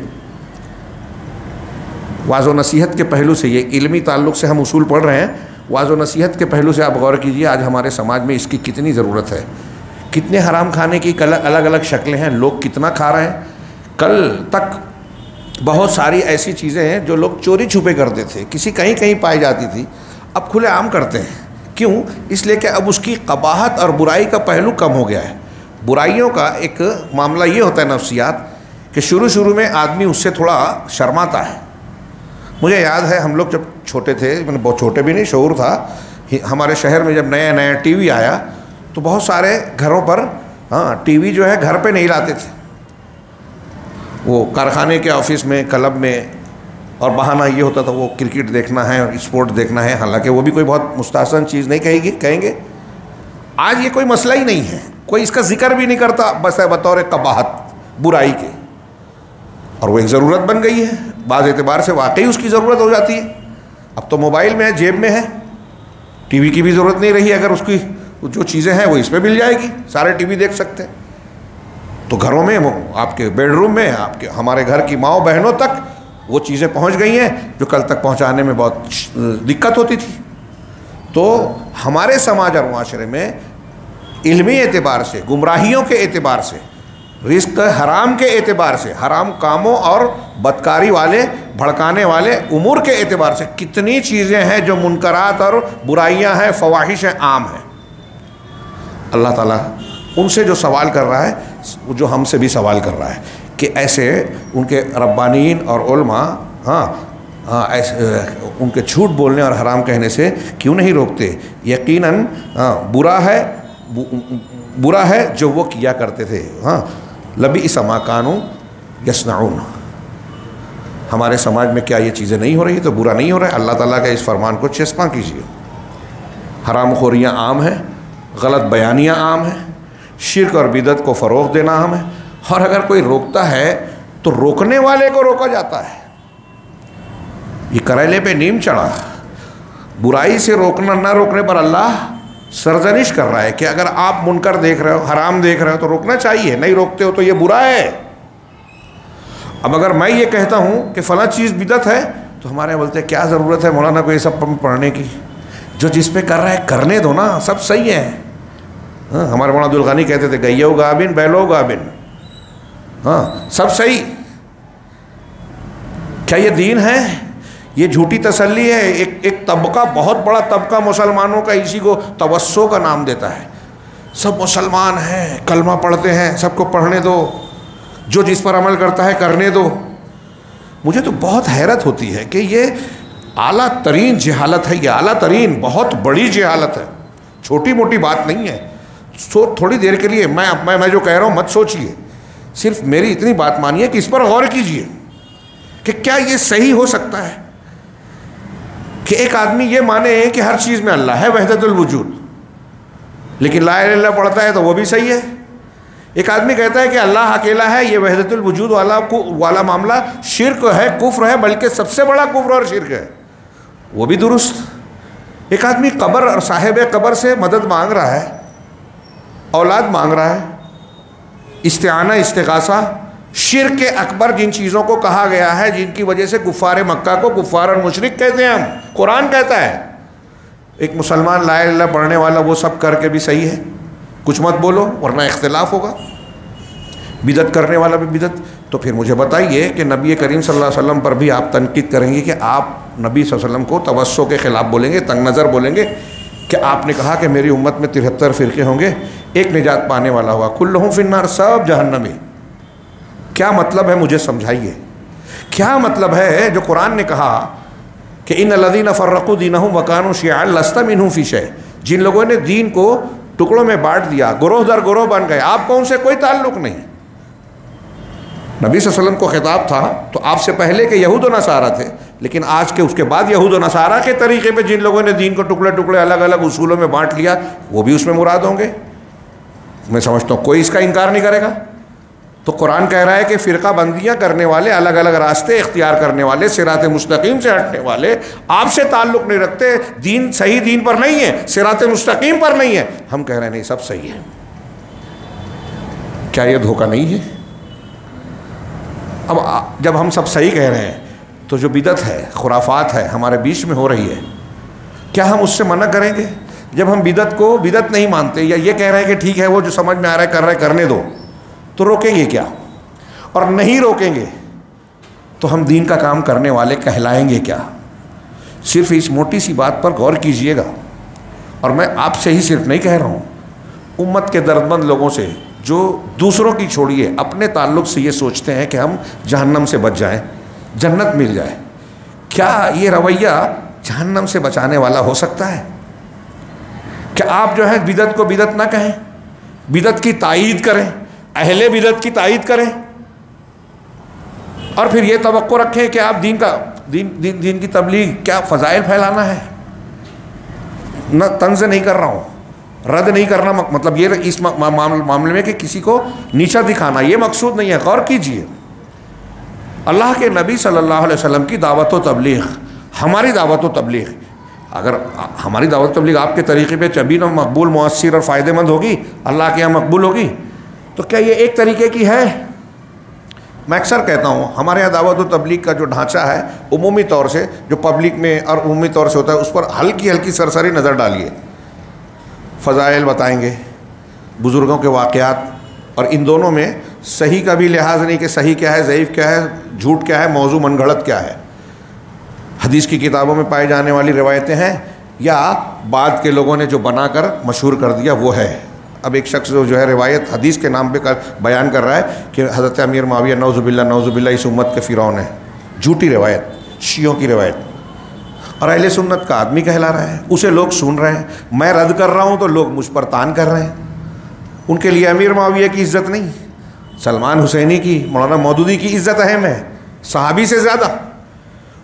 واعظ و نصیحت کے پہلو سے، یہ علمی تعلق سے ہم اصول پڑھ رہے ہیں، واعظ و نصیحت کے پہلو سے آپ غور کیجئے آج ہمارے سماج میں اس کی کتنی ضرورت ہے. کتنے حرام کھانے کی الگ الگ شکلیں ہیں، لوگ کتنا کھا رہے ہیں. کل تک بہت ساری ایسی چیزیں ہیں جو لوگ چوری چھپے کرتے تھے، کسی کہیں پائی جاتی تھی، اب کھلے عام کرتے ہیں. کیوں؟ اس لیے کہ اب اس کی قباحت اور برائی کا پہلو کم ہو گیا ہے. برائیوں کا ایک معاملہ یہ ہوتا ہے نفسیات کہ شروع میں آدمی اس سے تھوڑا شرماتا ہے. مجھے یاد ہے ہم لوگ جب چھوٹے تھے، بہت چھوٹے بھی نہیں، شعور تھا، ہمارے شہر میں جب نیا ٹی وی آیا تو بہت سارے گھروں پر ٹی وی جو ہے گھر پہ نہیں لاتے تھے، وہ کارخانے کے آفس میں، کلب میں اور بہانہ یہ ہوتا تھا وہ کرکٹ دیکھنا ہے اور اسپورٹ دیکھنا ہے، حالانکہ وہ بھی کوئی بہت مستحسن چیز نہیں کہیں گے. آج یہ کوئی مسئلہ ہی نہیں ہے، کوئی اس کا ذکر بھی نہیں کرتا، بس ہے بطور قباحت برائی کے. اور وہ ایک ضرورت بن گئی ہے، بعض اعتبار سے واقعی اس کی ضرورت ہو جاتی ہے. اب تو موبائل میں ہے، جیب میں ہے، ٹی وی کی بھی ضرورت نہیں رہی. اگر اس کی جو چیزیں ہیں وہ اس پہ مل جائے گی، سارے ٹی وی دیکھ سکتے ہیں. تو گھروں میں، آپ کے بیڈ روم میں، ہمارے گھر کی ماؤں بہنوں تک وہ چیزیں پہنچ گئی ہیں جو کل تک پہنچانے میں بہت دقت ہوتی تھی. تو ہمارے سماج اور معاشرے میں علمی اعتبار سے، گمراہیوں کے اعتبار سے، رزق حرام کے اعتبار سے، حرام کاموں اور بدکاری والے بھڑکانے والے امور کے اعتبار سے کتنی چیزیں ہیں جو منکرات اور برائیاں ہیں، فواحش ہیں، عام ہیں. اللہ تعالیٰ ان سے جو سوال کر رہا ہے، جو ہم سے بھی سوال کر رہا ہے کہ ایسے ان کے ربانیین اور علماء ایسے ان کے جھوٹ بولنے اور حرام کہنے سے کیوں نہیں روکتے؟ یقیناً برا ہے جو وہ کیا کرتے تھے. لبئس ما کانوا یصنعون. ہمارے سماج میں کیا یہ چیزیں نہیں ہو رہی؟ تو برا نہیں ہو رہا ہے. اللہ تعالیٰ کا اس فرمان کو چسپاں کیجیے. حرام خوریاں عام ہیں، غلط بیانیاں عام ہیں، شرک اور بدعت کو فروغ دینا عام ہے. اور اگر کوئی روکتا ہے تو روکنے والے کو روکا جاتا ہے. یہ کریلے پہ نیم چڑھا. برائی سے روکنا نہ روکنے پر اللہ سرزنش کر رہا ہے کہ اگر آپ منکر دیکھ رہے ہو، حرام دیکھ رہے ہو تو روکنا چاہیے، نہیں روکتے ہو تو یہ برا ہے. اب اگر میں یہ کہتا ہوں کہ فلاں چیز بدعت ہے تو ہمارے بولتے کیا ضرورت ہے مولانا کو یہ سب پڑھنے کی؟ جو جس پہ کر رہا ہے کرنے دو نا، سب صحیح ہے. ہمارے مولانا عبدالغنی کہتے تھے گئیو گابن بیلو گابن، سب صحیح. کیا یہ دین ہے؟ یہ جھوٹی تسلی ہے. ایک طبقہ، بہت بڑا طبقہ مسلمانوں کا اسی کو توسع کا نام دیتا ہے. سب مسلمان ہیں، کلمہ پڑھتے ہیں، سب کو پڑھنے دو، جو جس پر عمل کرتا ہے کرنے دو. مجھے تو بہت حیرت ہوتی ہے کہ یہ اعلیٰ ترین جہالت ہے. یہ اعلیٰ ترین بہت بڑی جہالت ہے، چھوٹی موٹی بات نہیں ہے. تھوڑی دیر کے لیے میں جو کہہ رہا ہوں مت سوچیے، صرف میری اتنی بات مانیے کہ اس پر غور کیجیے کہ کیا یہ صحیح ہو سکتا ہے کہ ایک آدمی یہ مانے کہ ہر چیز میں اللہ ہے، وحدت الوجود، لیکن لا الہ الا اللہ پڑھتا ہے تو وہ بھی صحیح ہے. ایک آدمی کہتا ہے کہ اللہ اکیلا ہے، یہ وحدت الوجود والا معاملہ شرک ہے، کفر ہے، بلکہ سب سے بڑا کفر اور شرک ہے، وہ بھی درست. ایک آدمی قبر اور صاحب قبر سے مدد مانگ رہا ہے، اولاد مانگ رہا ہے، استعانہ، استغاثہ، شرک اکبر جن چیزوں کو کہا گیا ہے جن کی وجہ سے کفار مکہ کو کفار اور مشرک کہتے ہیں. ہم قرآن کہتا ہے ایک مسلمان لا الہ الا اللہ پڑھنے والا وہ سب کر کے بھی صحیح ہے، کچھ مت بولو ورنہ اختلاف ہوگا. بدعت کرنے والا بھی بدعت. تو پھر مجھے بتائیے کہ نبی کریم صلی اللہ علیہ وسلم پر بھی آپ تنقید کریں گے کہ آپ نبی صلی اللہ علیہ وسلم کو توسع کے خلاف بولیں گے، تنگ نظر بولیں گے کہ آپ نے کہا کہ میری امت میں 73 فرقے ہوں گے، ایک نجات پانے والا ہوگا، کلہم فی النار، سب جہنمی. کیا مطلب ہے؟ مجھے سمجھائیے کیا مطلب ہے جو قرآن نے کہا کہ ان الذین فرقوا دینہم وکانوا شیعا لست منہم فی شیء. جن لوگوں نے دین کو ٹکڑوں میں بانٹ دیا، گروہ در گروہ بن گئے، آپ کو ان سے کوئی تعلق نہیں. نبی صلی اللہ علیہ وسلم کو خطاب تھا تو آپ سے پہلے کے یہود و نصارہ تھے، لیکن آج کے اس کے بعد یہود و نصارہ کے طریقے پہ جن لوگوں نے دین کو ٹکڑے ٹکڑے الگ الگ اصولوں میں بانٹ لیا وہ بھی اس میں مراد ہوں گے. میں سمجھتا ہوں کوئی اس کا انکار نہیں کرے گا. تو قرآن کہہ رہا ہے کہ فرقہ بندیاں کرنے والے، الگ الگ راستے اختیار کرنے والے، صراط مستقیم سے ہٹنے والے آپ سے تعلق نہیں رکھتے، دین صحیح دین پر نہیں ہے، صراط مستقیم پر نہیں ہے. ہم کہہ رہے ہیں نہیں سب صحیح ہے. کیا یہ دھوکہ نہیں ہے؟ اب جب ہم سب صحیح کہہ رہے ہیں تو جو بدعت ہے، خرافات ہے، ہمارے بیچ میں ہو رہی ہے، کیا ہم اس سے منع کریں گے؟ جب ہم بدعت کو بدعت نہیں مانتے یا یہ کہہ رہے ہیں کہ ٹھیک ہے وہ جو سمجھ میں آ رہا ہے کر رہے کرنے دو، تو روکیں گے کیا؟ اور نہیں روکیں گے تو ہم دین کا کام کرنے والے کہلائیں گے کیا؟ صرف اس موٹی سی بات پر غور کیجئے گا. اور میں آپ سے ہی صرف نہیں کہہ رہا ہوں، امت کے دردمند لوگوں سے جو دوسروں کی چھوڑیے اپنے تعلق سے یہ سوچتے ہیں کہ ہم جہنم سے بچ جائیں، جنت مل جائے. کیا یہ رویہ جہنم سے بچانے والا ہو سکتا ہے؟ کہ آپ جو ہے بدعت کو بدعت نہ کہیں، بدعت کی تائید کریں، اہل بدعت کی تائید کریں، اور پھر یہ توقع رکھیں کہ آپ دین کا دین کی تبلیغ کیا فضائل پھیلانا ہے؟ نہ طنز نہیں کر رہا ہوں، رد نہیں کرنا، مطلب یہ اس معاملے میں کہ کسی کو نیچا دکھانا، یہ مقصود نہیں ہے. غور کیجئے، اللہ کے نبی صلی اللہ علیہ وسلم کی دعوت و تبلیغ، ہماری دعوت و تبلیغ، اگر ہماری دعوت و تبلیغ آپ کے طریقے پہ چبی نہ مقبول، مؤثر اور فائدہ مند ہوگی، اللہ کے یہاں مقبول ہوگی، تو کیا یہ ایک طریقے کی ہے؟ میں اکثر کہتا ہوں ہمارے یہاں دعوت و تبلیغ کا جو ڈھانچہ ہے عمومی طور سے جو پبلک میں اور عمومی طور سے ہوتا ہے اس پر ہلکی ہلکی سرسری نظر ڈالیے. فضائل بتائیں گے، بزرگوں کے واقعات، اور ان دونوں میں صحیح کا بھی لحاظ نہیں کہ صحیح کیا ہے، ضعیف کیا ہے، جھوٹ کیا ہے، موضوع من گھڑت کیا ہے. حدیث کی کتابوں میں پائے جانے والی روایتیں ہیں یا بعد کے لوگوں نے جو بنا کر مشہور کر دیا وہ ہے. اب ایک شخص جو ہے روایت حدیث کے نام پہ بیان کر رہا ہے کہ حضرت امیر معاویہ نعوذ باللہ اس امت کے فرعون ہے. جھوٹی روایت، شیعوں کی روایت، اور اہل سنت کا آدمی کہلا رہا ہے، اسے لوگ سن رہے ہیں. میں رد کر رہا ہوں تو لوگ مجھ پر تان کر رہے ہیں. ان کے لیے امیر معاویہ کی عزت نہیں، سلمان حسینی کی، مولانا مودودی کی عزت اہم ہے صحابی سے زیادہ.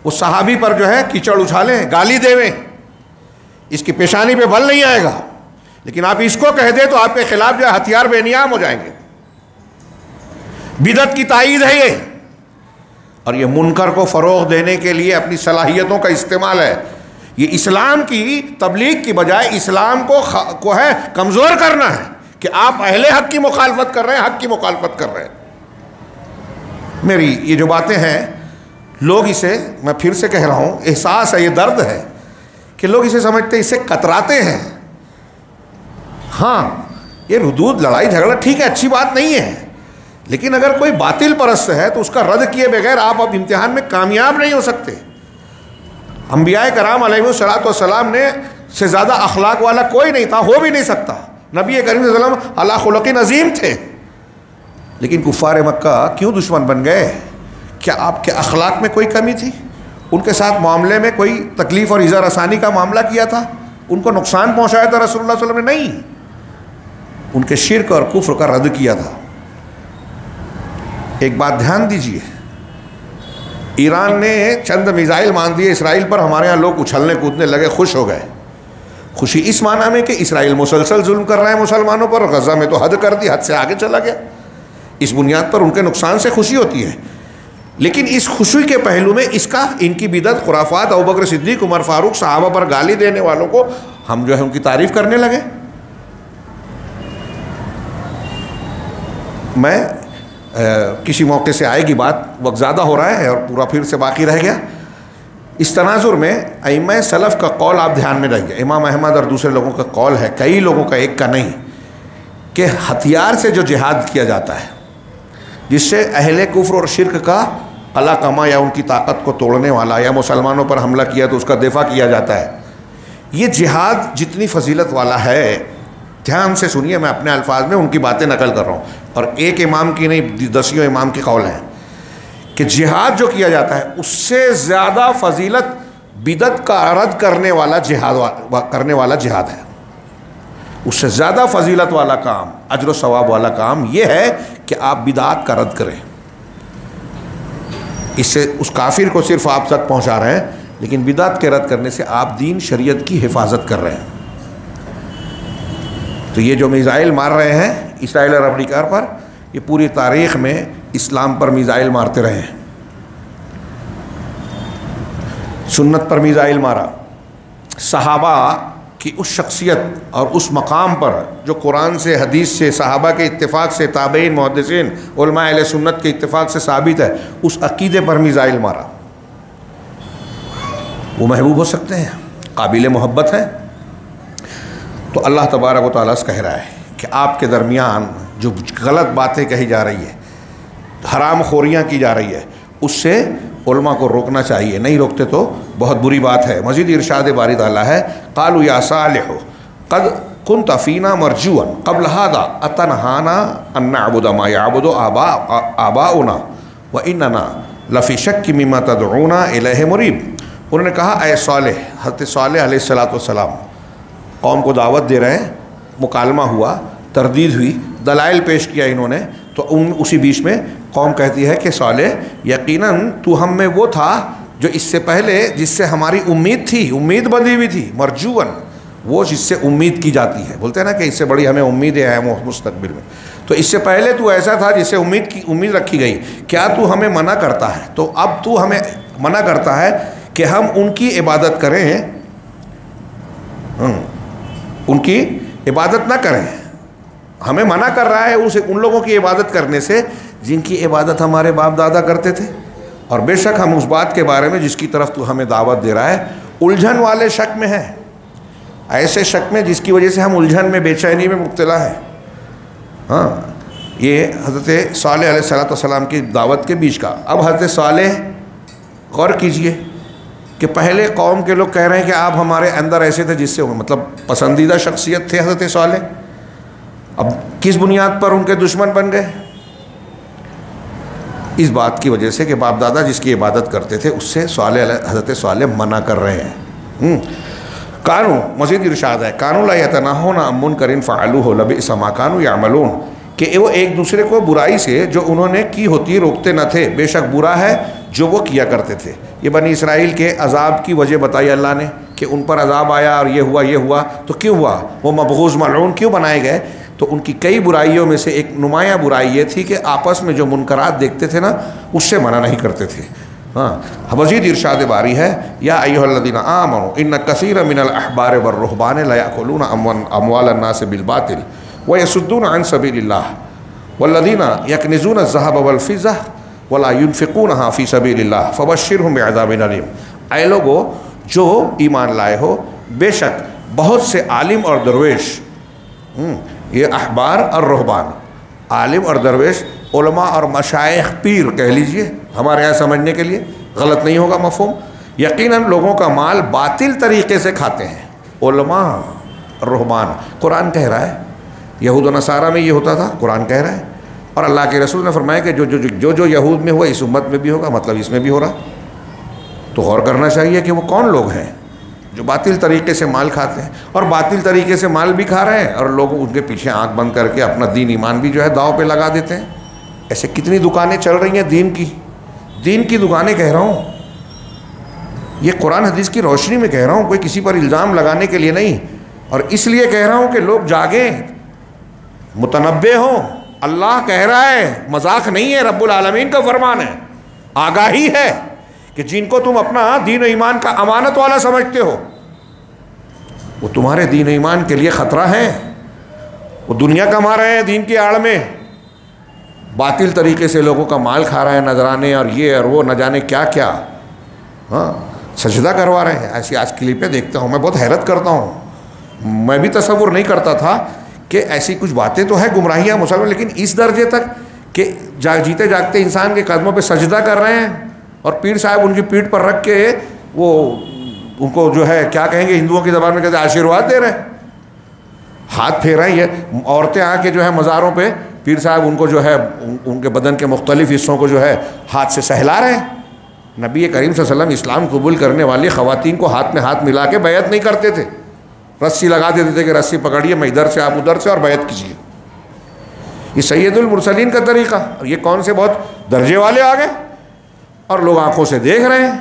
وہ صحابی پر جو ہے کیچڑ اچھالیں، گالی دیویں، اس کی پیشانی پہ بل نہیں آئے گا. لیکن آپ اس کو کہہ دیں تو آپ کے خلاف جو ہے ہتھیار بے نیام ہو جائیں گے. بدعت کی تائید ہے یہ، اور یہ منکر کو فروغ دینے کے لیے اپنی صلاحیتوں کا استعمال ہے. یہ اسلام کی تبلیغ کی بجائے اسلام کو ہے کمزور کرنا ہے کہ آپ اہل حق کی مخالفت کر رہے ہیں، حق کی مخالفت کر رہے ہیں. میری یہ جو باتیں ہیں لوگ اسے، میں پھر سے کہہ رہا ہوں، احساس ہے، یہ درد ہے کہ لوگ اسے سمجھتے ہیں، اسے کتراتے ہیں. ہاں یہ حدود، لڑائی جھگڑا ٹھیک ہے، اچھی بات نہیں ہے، لیکن اگر کوئی باطل پرست ہے تو اس کا رد کیے بغیر آپ اب امتحان میں کامیاب نہیں ہو سکتے. انبیاء کرام علیہ الصلوۃ والسلام نے سے زیادہ اخلاق والا کوئی نہیں تھا، ہو بھی نہیں سکتا. نبی کریم صلی اللہ علیہ وسلم علی خلق عظیم تھے، لیکن کفار مکہ کیوں دشمن بن گئے؟ کیا آپ کے اخلاق میں کوئی کمی تھی؟ ان کے ساتھ معاملے میں کوئی تکلیف اور ایذا رسانی کا معاملہ کیا تھا؟ ان کو نقصان پہنچایا تھا رسول اللہ صلی اللہ علیہ وسلم نے؟ نہیں، ان کے شرک اور کفر کا رد کیا تھا. ایک بات دھیان دیجئے، ایران نے چند میزائل مان دیے اسرائیل پر، ہمارے ہاں لوگ اچھلنے کودنے لگے، خوش ہو گئے. خوشی اس معنی میں کہ اسرائیل مسلسل ظلم کر رہے ہیں مسلمانوں پر، غزہ میں تو حد کر دی، حد سے آگے چلا گیا. اس بنیاد پر ان کے نقصان سے خوشی ہوتی ہے. لیکن اس خوشی کے پہلو میں اس کا، ان کی بدعت، خرافات، ابوبکر صدیق، عمر فاروق، صحابہ پر گالی دینے والوں کو ہم جو ہے ان کی تعریف کرنے لگے. میں کسی موقع سے آئے گی بات، وقت زیادہ ہو رہا ہے اور پورا پھر سے باقی رہ گیا. اس تناظر میں ائمہ سلف کا قول آپ دھیان میں رکھیے، امام احمد اور دوسرے لوگوں کا قول ہے، کئی لوگوں کا، ایک کا نہیں، کہ ہتھیار سے جو جہاد کیا جاتا ہے جس سے اہل کفر اور شرک کا قلع کما یا ان کی طاقت کو توڑنے والا، یا مسلمانوں پر حملہ کیا تو اس کا دفاع کیا جاتا ہے، یہ جہاد جتنی فضیلت والا ہے، دھیان سے سنیے، میں اپنے الفاظ میں ان کی باتیں نقل کر رہا ہوں، اور ایک امام کی نہیں، دسیوں امام کی قول ہیں کہ جہاد جو کیا جاتا ہے اس سے زیادہ فضیلت بدعت کا رد کرنے والا جہاد ہے. اس سے زیادہ فضیلت والا کام، اجر و ثواب والا کام یہ ہے کہ آپ بدعات کا رد کریں. اس سے اس کافر کو صرف آپ تک پہنچا رہے ہیں، لیکن بدعت کے رد کرنے سے آپ دین شریعت کی حفاظت کر رہے ہیں. تو یہ جو میزائل مار رہے ہیں اسرائیل اور امریکہ پر، یہ پوری تاریخ میں اسلام پر میزائل مارتے رہے ہیں. سنت پر میزائل مارا، صحابہ کی اس شخصیت اور اس مقام پر جو قرآن سے، حدیث سے، صحابہ کے اتفاق سے، تابعین، محدثین، علماء اہل سنت کے اتفاق سے ثابت ہے، اس عقیدے پر میزائل مارا. وہ محبوب ہو سکتے ہیں، قابل محبت ہیں. تو اللہ تبارک و تعالیٰ سے کہہ رہا ہے کہ آپ کے درمیان جو غلط باتیں کہی جا رہی ہے، حرام خوریاں کی جا رہی ہے، اس سے علماء کو روکنا چاہیے. نہیں روکتے تو بہت بری بات ہے. مزید ارشاد باری تعالیٰ ہے، قالوا یا صالح قد كنت فینا مرجوا قبل هذا اتنهانا ان نعبد ما يعبد آباؤنا واننا لفی شک مما تدعونا الیہ مریب. انہوں نے کہا، اے صالح، حضرت صالح علیہ السلام قوم کو دعوت دے رہے ہیں، مکالمہ ہوا، تردید ہوئی، دلائل پیش کیا انہوں نے، تو اسی بیچ میں قوم کہتی ہے کہ صالح، یقیناً تو ہم میں وہ تھا جو اس سے پہلے جس سے ہماری امید تھی، امید بندھی ہوئی تھی، مرجون، وہ جس سے امید کی جاتی ہے، بولتے ہیں نا کہ اس سے بڑی ہمیں امیدیں ہیں مستقبل میں، تو اس سے پہلے تو ایسا تھا جس سے امید رکھی گئی، کیا تو ہمیں منع کرتا ہے؟ تو اب تو ہمیں منع کرتا ہے کہ ہم ان کی عبادت کریں، ان کی عبادت نہ کریں، ہمیں منع کر رہا ہے ان لوگوں کی عبادت کرنے سے جن کی عبادت ہمارے باپ دادا کرتے تھے، اور بے شک ہم اس بات کے بارے میں جس کی طرف تو ہمیں دعوت دے رہا ہے الجھن والے شک میں ہے، ایسے شک میں جس کی وجہ سے ہم الجھن میں، بے چینی میں مبتلا ہیں۔ ہاں، یہ حضرت صالح علیہ السلام کی دعوت کے بیچ کا۔ اب حضرت صالح، غور کیجئے کہ پہلے قوم کے لوگ کہہ رہے ہیں کہ آپ ہمارے اندر ایسے تھے جس سے مطلب پسندیدہ شخصیت تھے حضرت صالح، اب کس بنیاد پر ان کے دشمن بن گئے؟ اس بات کی وجہ سے کہ باپ دادا جس کی عبادت کرتے تھے اس سے حضرت صالح منع کر رہے ہیں۔ کانو، مزید ارشاد ہے، کانو لا یتناہون عن منکر فعلوہ لبئس ما کانوا یعملون، کہ وہ ایک دوسرے کو برائی سے جو انہوں نے کی ہوتی روکتے نہ تھے، بے شک برا ہے جو وہ کیا کرتے تھے۔ یہ بنی اسرائیل کے عذاب کی وجہ بتائی اللہ نے کہ ان پر عذاب آیا اور یہ ہوا تو کیوں ہوا، وہ مبغوض ملعون کیوں بنائے گئے؟ تو ان کی کئی برائیوں میں سے ایک نمایاں برائی یہ تھی کہ آپس میں جو منکرات دیکھتے تھے نا اس سے منع نہیں کرتے تھے۔ ہاں، مزید ارشاد باری ہے، یا ایھا الذین آمنوا ان کثیرا من الاحبار والرہبان لیأکلون اموال الناس بالباطل ویصدون عن سبیل اللہ والذین یکنزون الذھب والفضہ ولا ينفقونها فی سبیل اللہ فبشرھم بعذاب علیم۔ اے لوگو جو ایمان لائے ہو، بے شک بہت سے عالم اور درویش، یہ احبار اور رہبان، عالم اور درویش، علماء اور مشائخ، پیر کہہ لیجئے ہمارے یہاں سمجھنے کے لیے غلط نہیں ہوگا مفہوم، یقیناً لوگوں کا مال باطل طریقے سے کھاتے ہیں۔ علماء اور رہبان، قرآن کہہ رہا ہے، یہود و نصارہ میں یہ ہوتا تھا، قرآن کہہ رہا ہے، اور اللہ کے رسول نے فرمایا کہ جو یہود میں ہوا اس امت میں بھی ہوگا، مطلب اس میں بھی ہو رہا۔ تو غور کرنا چاہیے کہ وہ کون لوگ ہیں جو باطل طریقے سے مال کھاتے ہیں، اور باطل طریقے سے مال بھی کھا رہے ہیں اور لوگ ان کے پیچھے آنکھ بند کر کے اپنا دین ایمان بھی جو ہے داؤ پہ لگا دیتے ہیں۔ ایسے کتنی دکانیں چل رہی ہیں دین کی دکانیں کہہ رہا ہوں، یہ قرآن حدیث کی روشنی میں کہہ رہا ہوں، کوئی کسی پر الزام لگانے کے لیے نہیں، اور اس لیے کہہ رہا ہوں کہ لوگ جاگیں، متنبہ ہوں۔ اللہ کہہ رہا ہے، مذاق نہیں ہے، رب العالمین کا فرمان ہے، آگاہی ہے کہ جن کو تم اپنا دین و ایمان کا امانت والا سمجھتے ہو وہ تمہارے دین و ایمان کے لیے خطرہ ہیں، وہ دنیا کما رہے ہیں دین کی آڑ میں، باطل طریقے سے لوگوں کا مال کھا رہے ہیں، نذرانے اور یہ اور وہ نہ جانے کیا کیا، ہاں سجدہ کروا رہے ہیں۔ ایسی آج کلپیں دیکھتا ہوں، میں بہت حیرت کرتا ہوں، میں بھی تصور نہیں کرتا تھا کہ ایسی کچھ باتیں تو ہیں گمراہیاں مسلمان، لیکن اس درجے تک کہ جیتے جاگتے انسان کے قدموں پہ سجدہ کر رہے ہیں، اور پیر صاحب ان کی پیٹھ پر رکھ کے وہ ان کو جو ہے کیا کہیں گے ہندوؤں کی زبان میں کہتے ہیں آشیرواد دے رہے ہیں، ہاتھ پھیر رہے ہیں۔ یہ عورتیں آ کے جو ہے مزاروں پہ پیر صاحب ان کو جو ہے ان کے بدن کے مختلف حصوں کو جو ہے ہاتھ سے سہلا رہے ہیں۔ نبی کریم صلی اللہ علیہ وسلم اسلام قبول کرنے والی خواتین کو ہاتھ میں ہاتھ ملا کے بیعت نہیں کرتے تھے، رسی لگا دیتے تھے کہ رسی پکڑیے، میں ادھر سے آپ ادھر سے، اور بیعت کیجیے۔ یہ سید المرسلین کا طریقہ، اور یہ کون سے بہت درجے والے آ گئے، اور لوگ آنکھوں سے دیکھ رہے ہیں،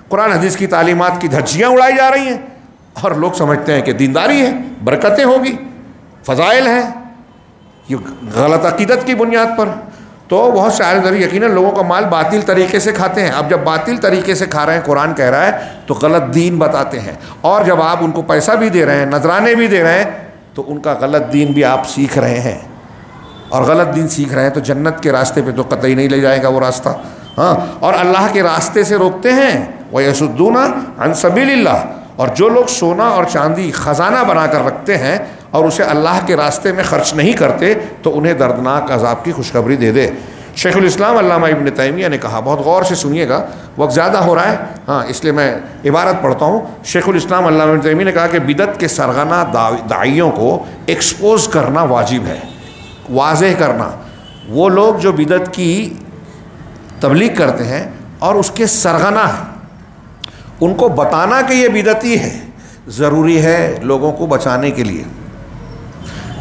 قرآن حدیث کی تعلیمات کی دھجیاں اڑائی جا رہی ہیں، اور لوگ سمجھتے ہیں کہ دینداری ہے، برکتیں ہوگی، فضائل ہیں، یہ غلط عقیدت کی بنیاد پر۔ تو بہت سے عالم دین یقیناً لوگوں کا مال باطل طریقے سے کھاتے ہیں۔ اب جب باطل طریقے سے کھا رہے ہیں، قرآن کہہ رہا ہے، تو غلط دین بتاتے ہیں، اور جب آپ ان کو پیسہ بھی دے رہے ہیں، نذرانے بھی دے رہے ہیں، تو ان کا غلط دین بھی آپ سیکھ رہے ہیں، اور غلط دین سیکھ رہے ہیں تو جنت کے راستے پہ تو قطعی نہیں لے جائے گا وہ راستہ، ہاں، اور اللہ کے راستے سے روکتے ہیں۔ وَيَصُدُّونَ عَن سَبِيلِ اللَّهِ، اور جو لوگ سونا اور چاندی خزانہ بنا کر رکھتے ہیں اور اسے اللہ کے راستے میں خرچ نہیں کرتے، تو انہیں دردناک عذاب کی خوشخبری دے دے۔ شیخ الاسلام علامہ ابن تیمیہ نے کہا، بہت غور سے سنیے گا، وقت زیادہ ہو رہا ہے، ہاں اس لیے میں عبارت پڑھتا ہوں۔ شیخ الاسلام علامہ ابن تیمیہ نے کہا کہ بدعت کے سرغنہ داعیوں کو ایکسپوز کرنا واجب ہے، واضح کرنا۔ وہ لوگ جو بدعت کی تبلیغ کرتے ہیں اور اس کے سرغنہ ہیں، ان کو بتانا کہ یہ بدعتی ہے، ضروری ہے لوگوں کو بچانے کے لیے۔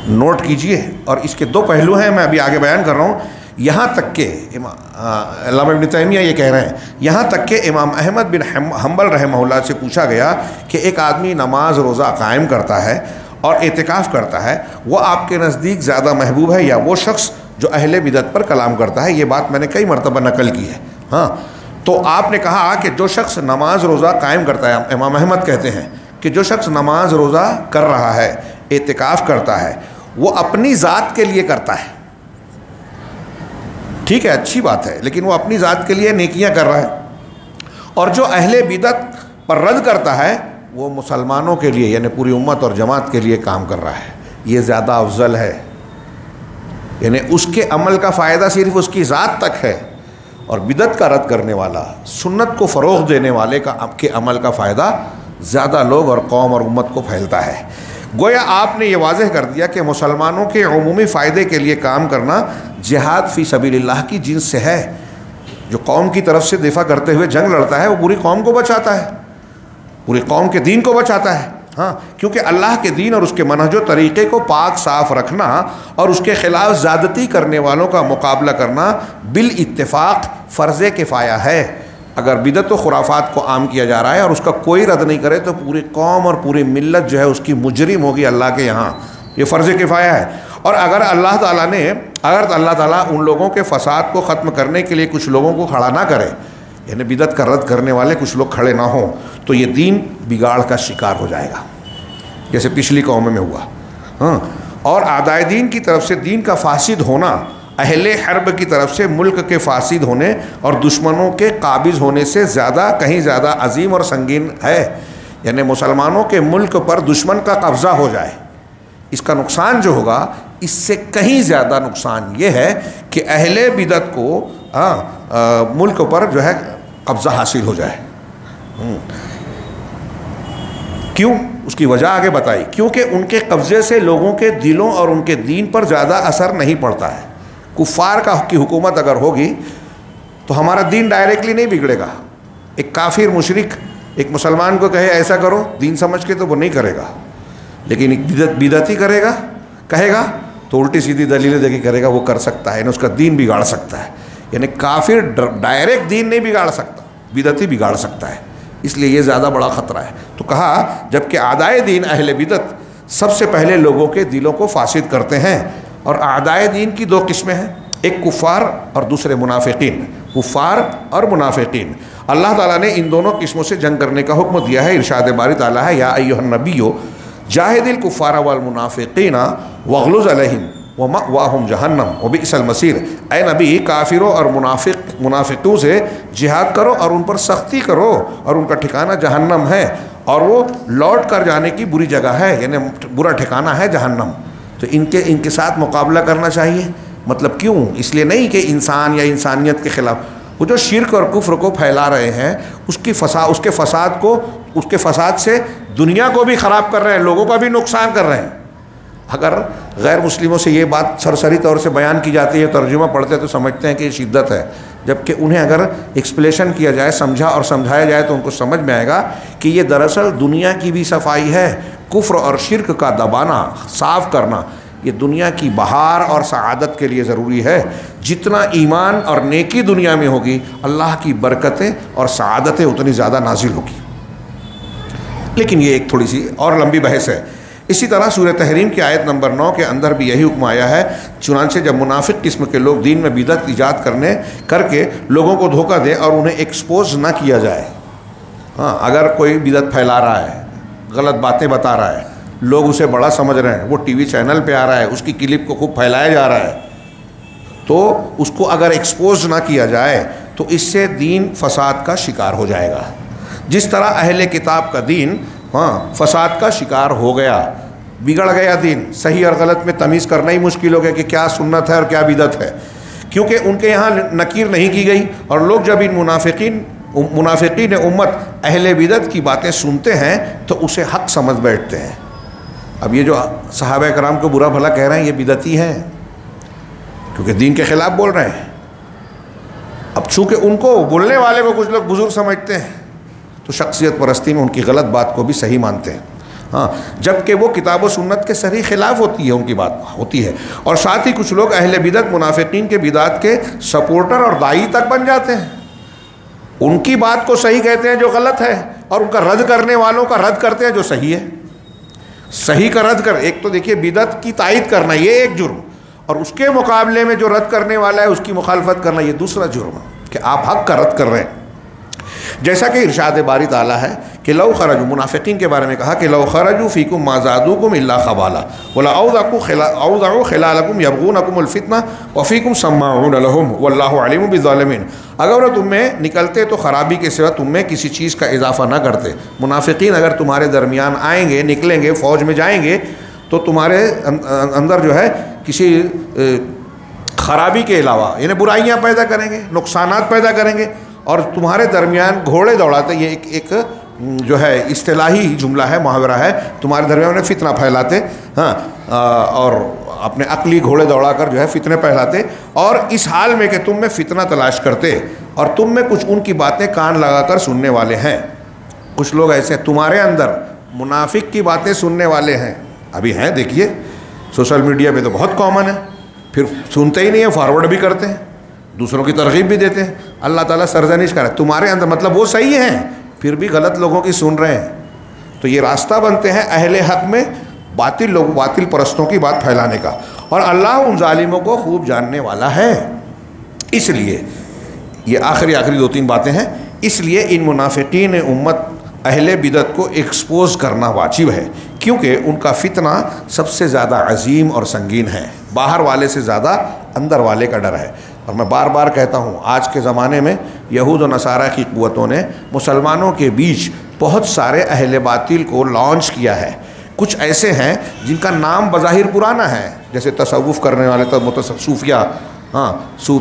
نوٹ کیجئے، اور اس کے دو پہلو ہیں، میں ابھی آگے بیان کر رہا ہوں یہاں تک کہ علامہ ابن تیمیہ یہ کہہ رہے ہیں، یہاں تک کہ امام احمد بن حنبل رحمہ اللہ سے پوچھا گیا کہ ایک آدمی نماز روزہ قائم کرتا ہے اور اعتکاف کرتا ہے، وہ آپ کے نزدیک زیادہ محبوب ہے یا وہ شخص جو اہل بدعت پر کلام کرتا ہے؟ یہ بات میں نے کئی مرتبہ نقل کی ہے. ہاں، تو آپ نے کہا کہ جو شخص نماز روزہ قائم کرتا ہے، امام احمد کہتے ہیں کہ جو شخص نماز روزہ کر رہا ہے، اعتکاف کرتا ہے، وہ اپنی ذات کے لیے کرتا ہے. ٹھیک ہے، اچھی بات ہے، لیکن وہ اپنی ذات کے لیے نیکیاں کر رہا ہے. اور جو اہل بدعت پر رد کرتا ہے وہ مسلمانوں کے لیے یعنی پوری امت اور جماعت کے لیے کام کر رہا ہے. یہ زیادہ افضل ہے، یعنی اس کے عمل کا فائدہ صرف اس کی ذات تک ہے، اور بدعت کا رد کرنے والا، سنت کو فروغ دینے والے کے عمل کا فائدہ زیادہ لوگ اور قوم اور امت کو پھیلتا ہے. گویا آپ نے یہ واضح کر دیا کہ مسلمانوں کے عمومی فائدے کے لیے کام کرنا جہاد فی سبیل اللہ کی جنس سے ہے. جو قوم کی طرف سے دفاع کرتے ہوئے جنگ لڑتا ہے وہ پوری قوم کو بچاتا ہے، پوری قوم کے دین کو بچاتا ہے. ہاں، کیونکہ اللہ کے دین اور اس کے منہج و طریقے کو پاک صاف رکھنا اور اس کے خلاف زیادتی کرنے والوں کا مقابلہ کرنا بالاتفاق فرض کفایہ ہے. اگر بدعت و خرافات کو عام کیا جا رہا ہے اور اس کا کوئی رد نہیں کرے تو پوری قوم اور پوری ملت جو ہے اس کی مجرم ہوگی اللہ کے یہاں. یہ فرض کفایہ ہے. اور اگر اللہ تعالیٰ ان لوگوں کے فساد کو ختم کرنے کے لیے کچھ لوگوں کو کھڑا نہ کرے، یعنی بدعت کا رد کرنے والے کچھ لوگ کھڑے نہ ہوں، تو یہ دین بگاڑ کا شکار ہو جائے گا، جیسے پچھلی قوم میں ہوا. ہاں، اور اعدائے دین کی طرف سے دین کا فاسد ہونا اہل حرب کی طرف سے ملک کے فاسد ہونے اور دشمنوں کے قابض ہونے سے کہیں زیادہ عظیم اور سنگین ہے. یعنی مسلمانوں کے ملک پر دشمن کا قبضہ ہو جائے، اس کا نقصان جو ہوگا اس سے کہیں زیادہ نقصان یہ ہے کہ اہل بدعت کو ملک پر جو ہے قبضہ حاصل ہو جائے. کیوں؟ اس کی وجہ آگے بتائی. کیونکہ ان کے قبضے سے لوگوں کے دلوں اور ان کے دین پر زیادہ اثر نہیں پڑتا ہے. کفار کی حکومت اگر ہوگی تو ہمارا دین ڈائریکٹلی نہیں بگڑے گا. ایک کافر مشرک ایک مسلمان کو کہے ایسا کرو دین سمجھ کے تو وہ نہیں کرے گا، لیکن ایک بدعتی کہے گا تو الٹی سیدھی دلیلیں دے کے کرے گا، وہ کر سکتا ہے، یعنی اس کا دین بگاڑ سکتا ہے. یعنی کافر ڈائریکٹ دین نہیں بگاڑ سکتا، بدعتی بگاڑ سکتا ہے. اس لیے یہ زیادہ بڑا خطرہ ہے. تو کہا جبکہ اعدائے دین اہل بدعت سب سے پہلے لوگوں کے دلوں کو فاسد کرتے ہیں. اور اعدائے دین کی دو قسمیں ہیں، ایک کفار اور دوسرے منافقین. کفار اور منافقین، اللہ تعالیٰ نے ان دونوں قسموں سے جنگ کرنے کا حکم دیا ہے. ارشاد باری تعالیٰ ہے یا ایھا النبی جاہد الکفار والمنافقین واغلظ علیہم ومأواہم جہنم وبئس المصیر. اے نبی، کافروں اور منافقوں سے جہاد کرو اور ان پر سختی کرو، اور ان کا ٹھکانہ جہنم ہے اور وہ لوٹ کر جانے کی بری جگہ ہے، یعنی برا ٹھکانہ ہے جہنم. تو ان کے ساتھ مقابلہ کرنا چاہیے. مطلب کیوں؟ اس لیے نہیں کہ انسان یا انسانیت کے خلاف، وہ جو شرک اور کفر کو پھیلا رہے ہیں اس کے فساد سے دنیا کو بھی خراب کر رہے ہیں، لوگوں کا بھی نقصان کر رہے ہیں. اگر غیر مسلموں سے یہ بات سرسری طور سے بیان کی جاتی ہے، ترجمہ پڑھتے تو سمجھتے ہیں کہ یہ شدت ہے، جبکہ انہیں اگر ایکسپلیشن کیا جائے، سمجھا اور سمجھایا جائے تو ان کو سمجھ میں آئے گا کہ یہ دراصل دنیا کی بھی صفائی ہے. کفر اور شرک کا دبانا، صاف کرنا، یہ دنیا کی بہار اور سعادت کے لیے ضروری ہے. جتنا ایمان اور نیکی دنیا میں ہوگی، اللہ کی برکتیں اور سعادتیں اتنی زیادہ نازل ہوگی. لیکن یہ ایک تھوڑی سی اور لمبی بحث ہے. اسی طرح سورہ تحریم کی آیت نمبر 9 کے اندر بھی یہی حکم آیا ہے. چنانچہ جب منافق قسم کے لوگ دین میں بدعت ایجاد کر کے لوگوں کو دھوکہ دے اور انہیں ایکسپوز نہ کیا جائے. ہاں، اگر کوئی بدعت پھیلا رہا ہے، غلط باتیں بتا رہا ہے، لوگ اسے بڑا سمجھ رہے ہیں، وہ ٹی وی چینل پہ آ رہا ہے، اس کی کلپ کو خوب پھیلایا جا رہا ہے، تو اس کو اگر ایکسپوز نہ کیا جائے تو اس سے دین فساد کا شکار ہو جائے گا. جس طرح اہل کتاب کا دین فساد کا شکار ہو گیا، بگڑ گیا دین. صحیح اور غلط میں تمیز کرنا ہی مشکل ہو گیا کہ کیا سنت ہے اور کیا بدعت ہے، کیونکہ ان کے یہاں نکیر نہیں کی گئی. اور لوگ جب ان منافقین امت اہل بدعت کی باتیں سنتے ہیں تو اسے حق سمجھ بیٹھتے ہیں. اب یہ جو صحابہ کرام کو برا بھلا کہہ رہے ہیں یہ بدعتی ہیں کیونکہ دین کے خلاف بول رہے ہیں. اب چونکہ ان کو بولنے والے کو کچھ لوگ بزرگ سمجھتے ہیں تو شخصیت پرستی میں ان کی غلط بات کو بھی صحیح مانتے ہیں. ہاں، جبکہ وہ کتاب و سنت کے صریح خلاف ہوتی ہے، ان کی بات ہوتی ہے. اور ساتھ ہی کچھ لوگ اہل بدعت منافقین کے بدعت کے سپورٹر اور داعی تک بن جاتے ہیں. ان کی بات کو صحیح کہتے ہیں جو غلط ہے، اور ان کا رد کرنے والوں کا رد کرتے ہیں جو صحیح ہے. صحیح کا رد کر، ایک تو دیکھیے بدعت کی تائید کرنا یہ ایک جرم، اور اس کے مقابلے میں جو رد کرنے والا ہے اس کی مخالفت کرنا یہ دوسرا جرم ہے کہ آپ حق کا رد کر رہے ہیں. جیسا کہ ارشاد باری تعالیٰ ہے کہ لو خرجوا، منافقین کے بارے میں کہا کہ لو خرجوا فیکم ما زادوکم الا خبالا ولا اوضعوا خلالکم یبغونکم الفتنہ وفیکم سماعون لهم واللہ علیم بالظالمین. اگر وہ تم میں نکلتے تو خرابی کے سوا تم میں کسی چیز کا اضافہ نہ کرتے. منافقین اگر تمہارے درمیان آئیں گے، نکلیں گے، فوج میں جائیں گے، تو تمہارے اندر جو ہے کسی خرابی کے علاوہ یعنی برائیاں پیدا کریں گے، نقصانات پیدا کریں گے، اور تمہارے درمیان گھوڑے دوڑاتے. یہ ایک جو ہے اصطلاحی جملہ ہے، محاورہ ہے، تمہارے درمیان فتنہ پھیلاتے. ہاں، اور اپنے عقلی گھوڑے دوڑا کر جو ہے فتنے پھیلاتے، اور اس حال میں کہ تم میں فتنہ تلاش کرتے، اور تم میں کچھ ان کی باتیں کان لگا کر سننے والے ہیں. کچھ لوگ ایسے ہیں تمہارے اندر منافق کی باتیں سننے والے ہیں، ابھی ہیں. دیکھیے سوشل میڈیا پہ تو بہت کامن ہے، پھر سنتے ہی نہیں ہیں، فارورڈ بھی کرتے ہیں، دوسروں کی ترغیب بھی دیتے ہیں. اللہ تعالیٰ سرزنش کرے تمہارے اندر، مطلب وہ صحیح ہیں پھر بھی غلط لوگوں کی سن رہے ہیں. تو یہ راستہ بنتے ہیں اہل حق میں باطل لوگ، باطل پرستوں کی بات پھیلانے کا، اور اللہ ان ظالموں کو خوب جاننے والا ہے. اس لیے یہ آخری 2-3 باتیں ہیں. اس لیے ان منافقین امت اہل بدعت کو ایکسپوز کرنا واجب ہے، کیونکہ ان کا فتنہ سب سے زیادہ عظیم اور سنگین ہے. باہر والے سے زیادہ اندر والے کا ڈر ہے. اور میں بار بار کہتا ہوں، آج کے زمانے میں یہود و نصارہ کی قوتوں نے مسلمانوں کے بیچ بہت سارے اہل باطل کو لانچ کیا ہے. کچھ ایسے ہیں جن کا نام بظاہر پرانا ہے، جیسے تصوف کرنے والے صوفیہ، ہاں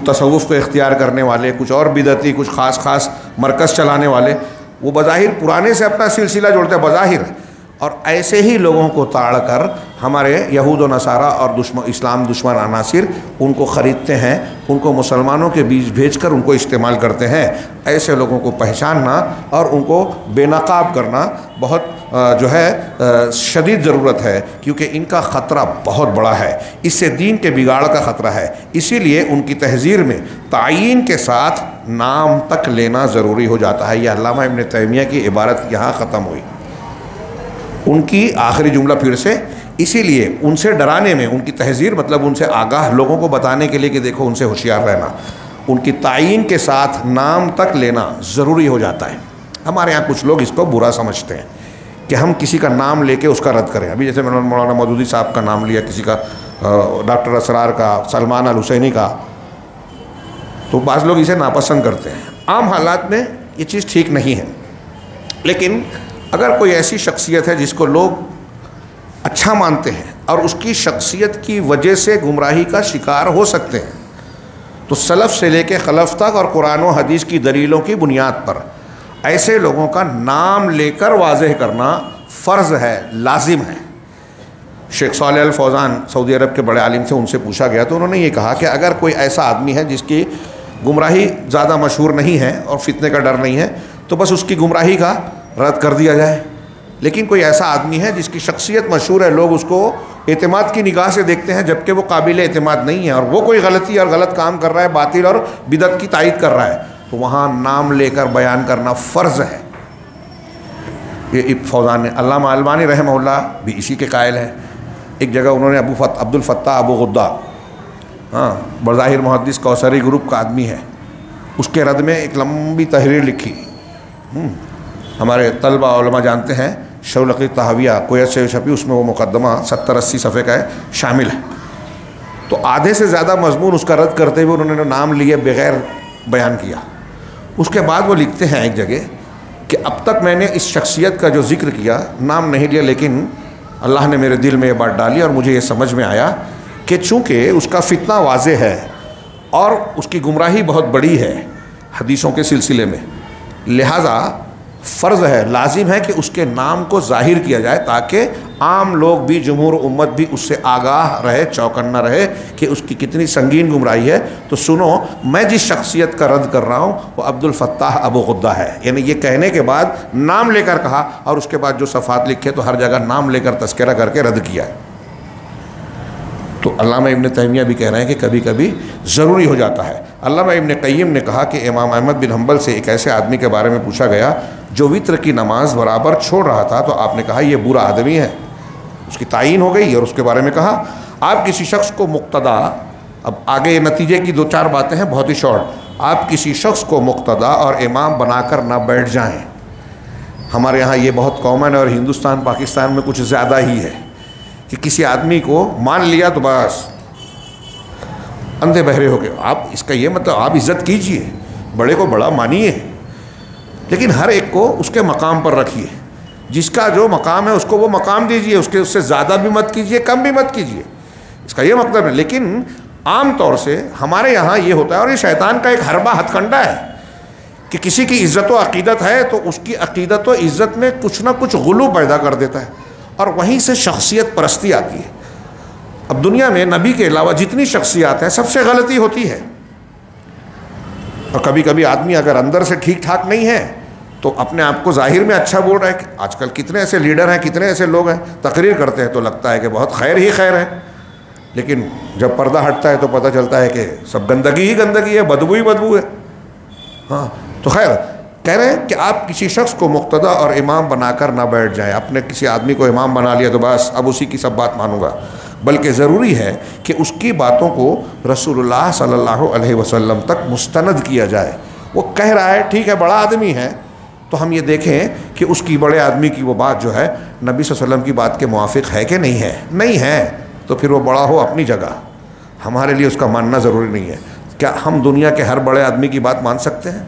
تصوف کو اختیار کرنے والے، کچھ اور بدعتی، کچھ خاص مرکز چلانے والے، وہ بظاہر پرانے سے اپنا سلسلہ جوڑتے ہیں بظاہر. اور ایسے ہی لوگوں کو تاڑ کر ہمارے یہود و نصارہ اور اسلام دشمن عناصر ان کو خریدتے ہیں، ان کو مسلمانوں کے بیچ بھیج کر ان کو استعمال کرتے ہیں. ایسے لوگوں کو پہچاننا اور ان کو بے نقاب کرنا بہت جو ہے شدید ضرورت ہے، کیونکہ ان کا خطرہ بہت بڑا ہے. اس سے دین کے بگاڑ کا خطرہ ہے. اسی لیے ان کی تحذیر میں تعیین کے ساتھ نام تک لینا ضروری ہو جاتا ہے. یہ علامہ ابن تیمیہ کی عبارت یہاں ختم ہوئی. ان کی آخری جملہ پھر سے، اسی لیے ان سے ڈرانے میں، ان کی تحذیر مطلب ان سے آگاہ لوگوں کو بتانے کے لیے کہ دیکھو ان سے ہوشیار رہنا، ان کی تعیین کے ساتھ نام تک لینا ضروری ہو جاتا ہے. ہمارے یہاں کچھ لوگ اس کو برا سمجھتے ہیں کہ ہم کسی کا نام لے کے اس کا رد کریں. ابھی جیسے میں نے مولانا مودودی صاحب کا نام لیا، کسی کا ڈاکٹر اسرار کا، سلمان الحسینی کا، تو بعض لوگ اسے ناپسند کرتے ہیں. عام حالات میں یہ چیز ٹھیک نہیں ہے، لیکن اگر کوئی ایسی شخصیت ہے جس کو لوگ اچھا مانتے ہیں اور اس کی شخصیت کی وجہ سے گمراہی کا شکار ہو سکتے ہیں، تو سلف سے لے کے خلف تک اور قرآن و حدیث کی دلیلوں کی بنیاد پر ایسے لوگوں کا نام لے کر واضح کرنا فرض ہے، لازم ہے. شیخ صالح الفوزان سعودی عرب کے بڑے عالم سے ان سے پوچھا گیا تو انہوں نے یہ کہا کہ اگر کوئی ایسا آدمی ہے جس کی گمراہی زیادہ مشہور نہیں ہے اور فتنے کا ڈر نہیں ہے تو بس اس کی گمراہی کا رد کر دیا جائے. لیکن کوئی ایسا آدمی ہے جس کی شخصیت مشہور ہے، لوگ اس کو اعتماد کی نگاہ سے دیکھتے ہیں جبکہ وہ قابل اعتماد نہیں ہے اور وہ کوئی غلطی اور غلط کام کر رہا ہے، باطل اور بدعت کی تائید کر رہا ہے، تو وہاں نام لے کر بیان کرنا فرض ہے. یہ فوزان نے، علامہ البانی رحمہ اللہ بھی اسی کے قائل ہے. ایک جگہ انہوں نے عبد الفتاح ابو غدہ، ہاں بظاہر محدث کوثری گروپ کا آدمی ہے، اس کے رد میں ایک لمبی تحریر لکھی. ہمارے طلبہ علماء جانتے ہیں، شولقی طحاویہ کویت سے چھپی، اس میں وہ مقدمہ 70-80 صفحے کا ہے، شامل ہے. تو آدھے سے زیادہ مضمون اس کا رد کرتے ہوئے انہوں نے نام لیے بغیر بیان کیا. اس کے بعد وہ لکھتے ہیں ایک جگہ کہ اب تک میں نے اس شخصیت کا جو ذکر کیا، نام نہیں لیا، لیکن اللہ نے میرے دل میں یہ بات ڈالی اور مجھے یہ سمجھ میں آیا کہ چونکہ اس کا فتنہ واضح ہے اور اس کی گمراہی بہت بڑی ہے حدیثوں کے سلسلے میں، لہٰذا فرض ہے، لازم ہے کہ اس کے نام کو ظاہر کیا جائے تاکہ عام لوگ بھی، جمہور امت بھی اس سے آگاہ رہے، چوکنا رہے کہ اس کی کتنی سنگین گمراہی ہے۔ تو سنو، میں جس شخصیت کا رد کر رہا ہوں وہ عبد الفتاح ابو غدہ ہے، یعنی یہ کہنے کے بعد نام لے کر کہا، اور اس کے بعد جو صفحات لکھے تو ہر جگہ نام لے کر تذکرہ کر کے رد کیا ہے۔ تو علامہ ابن تیمیہ بھی کہہ رہے ہیں کہ کبھی کبھی ضروری ہو جاتا ہے۔ علامہ ابن قیم نے کہا کہ امام احمد بن حنبل سے ایک ایسے آدمی کے بارے میں پوچھا گیا جو وتر کی نماز برابر چھوڑ رہا تھا، تو آپ نے کہا یہ برا آدمی ہے، اس کی تعیین ہو گئی، اور اس کے بارے میں کہا آپ کسی شخص کو مقتدا، اب آگے نتیجے کی 2-4 باتیں ہیں بہت ہی شارٹ، آپ کسی شخص کو مقتدا اور امام بنا کر نہ بیٹھ جائیں۔ ہمارے یہاں یہ بہت کامن ہے، اور ہندوستان پاکستان میں کچھ زیادہ ہی ہے کہ کسی آدمی کو مان لیا تو بس اندھے بہرے ہو گئے۔ آپ اس کا یہ مطلب آپ عزت کیجئے، بڑے کو بڑا مانیے، لیکن ہر ایک کو اس کے مقام پر رکھیے، جس کا جو مقام ہے اس کو وہ مقام دیجئے، اس سے زیادہ بھی مت کیجئے، کم بھی مت کیجئے، اس کا یہ مطلب ہے۔ لیکن عام طور سے ہمارے یہاں یہ ہوتا ہے، اور یہ شیطان کا ایک حربہ ہتھ کنڈا ہے کہ کسی کی عزت و عقیدت ہے تو اس کی عقیدت و عزت میں کچھ نہ کچھ غلو پیدا کر دیتا ہے، اور وہیں سے شخصیت پرستی آتی ہے۔ اب دنیا میں نبی کے علاوہ جتنی شخصیات ہیں سب سے غلطی ہوتی ہے، اور کبھی کبھی آدمی اگر اندر سے ٹھیک ٹھاک نہیں ہے تو اپنے آپ کو ظاہر میں اچھا بول رہا ہے۔ آج کل کتنے ایسے لیڈر ہیں، کتنے ایسے لوگ ہیں، تقریر کرتے ہیں تو لگتا ہے کہ بہت خیر ہی خیر ہے، لیکن جب پردہ ہٹتا ہے تو پتہ چلتا ہے کہ سب گندگی ہی گندگی ہے، بدبو ہی بدبو ہے۔ ہاں تو خیر کہہ رہے ہیں کہ آپ کسی شخص کو مقتدا اور امام بنا کر نہ بیٹھ جائیں۔ اپنے کسی آدمی کو امام بنا لیا تو بس اب اسی کی سب بات مانوں گا، بلکہ ضروری ہے کہ اس کی باتوں کو رسول اللہ صلی اللہ علیہ وسلم تک مستند کیا جائے۔ وہ کہہ رہا ہے ٹھیک ہے، بڑا آدمی ہے، تو ہم یہ دیکھیں کہ اس کی بڑے آدمی کی وہ بات جو ہے نبی صلی اللہ علیہ وسلم کی بات کے موافق ہے کہ نہیں ہے۔ نہیں ہے تو پھر وہ بڑا ہو اپنی جگہ، ہمارے لیے اس کا ماننا ضروری نہیں ہے۔ کیا ہم دنیا کے ہر بڑے آدمی کی بات مان سکتے ہیں؟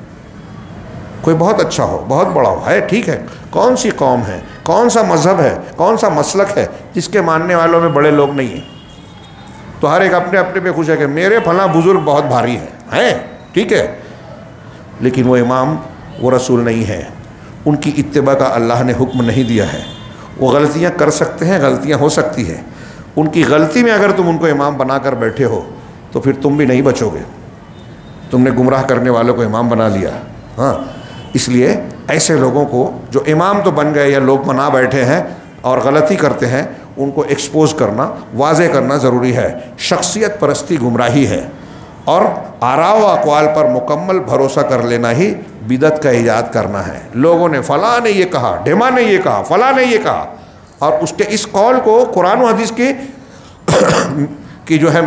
کوئی بہت اچھا ہو، بہت بڑا ہو، ہے ٹھیک ہے، کون سی قوم ہے، کون سا مذہب ہے، کون سا مسلک ہے جس کے ماننے والوں میں بڑے لوگ نہیں ہیں؟ تو ہر ایک اپنے اپنے پہ خوش ہے کہ میرے فلاں بزرگ بہت بھاری ہیں، ٹھیک ہے، لیکن وہ امام، وہ رسول نہیں ہے، ان کی اتباع کا اللہ نے حکم نہیں دیا ہے۔ وہ غلطیاں کر سکتے ہیں، غلطیاں ہو سکتی ہیں، ان کی غلطی میں اگر تم ان کو امام بنا کر بیٹھے ہو تو پھر تم بھی نہیں بچو گے، تم نے گمراہ کرنے والوں کو امام بنا لیا۔ ہاں، اس لیے ایسے لوگوں کو جو امام تو بن گئے یا لوگ بنا بیٹھے ہیں اور غلطی کرتے ہیں، ان کو ایکسپوز کرنا، واضح کرنا ضروری ہے۔ شخصیت پرستی گمراہی ہے، اور آراء و اقوال پر مکمل بھروسہ کر لینا ہی بدعت کا ایجاد کرنا ہے۔ لوگوں نے فلاں نے یہ کہا، ڈھیما نے یہ کہا، فلاں نے یہ کہا، اور اس کے اس قول کو قرآن و حدیث کی جو ہے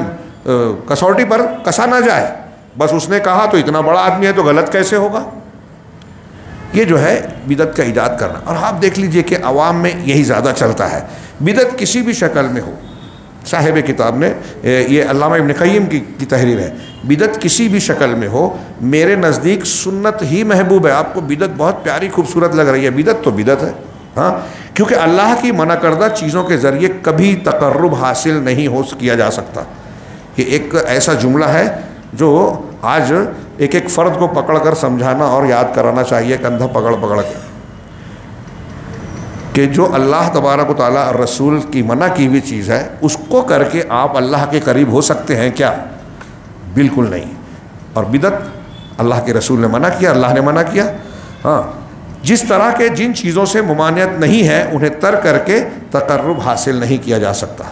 کسوٹی پر کسا نہ جائے، بس اس نے کہا تو اتنا بڑا آدمی ہے تو غلط کیسے ہوگا، یہ جو ہے بدعت کا ایجاد کرنا۔ اور آپ دیکھ لیجئے کہ عوام میں یہی زیادہ چلتا ہے، بدعت کسی بھی شکل میں ہو۔ صاحب کتاب نے، یہ علامہ ابن قیم کی تحریر ہے، بدعت کسی بھی شکل میں ہو، میرے نزدیک سنت ہی محبوب ہے۔ آپ کو بدعت بہت پیاری خوبصورت لگ رہی ہے، بدعت تو بدعت ہے، ہاں، کیونکہ اللہ کی منع کردہ چیزوں کے ذریعے کبھی تقرب حاصل نہیں کیا جا سکتا۔ یہ ایک ایسا جملہ ہے جو آج ایک ایک فرد کو پکڑ کر سمجھانا اور یاد کرانا چاہیے، کندھا پکڑ پکڑ کے، کہ جو اللہ تبارک و تعالیٰ اور رسول کی منع کی ہوئی چیز ہے اس کو کر کے آپ اللہ کے قریب ہو سکتے ہیں کیا؟ بالکل نہیں۔ اور بدعت اللہ کے رسول نے منع کیا، اللہ نے منع کیا۔ ہاں، جس طرح کے جن چیزوں سے ممانعت نہیں ہے انہیں ترک کر کے تقرب حاصل نہیں کیا جا سکتا،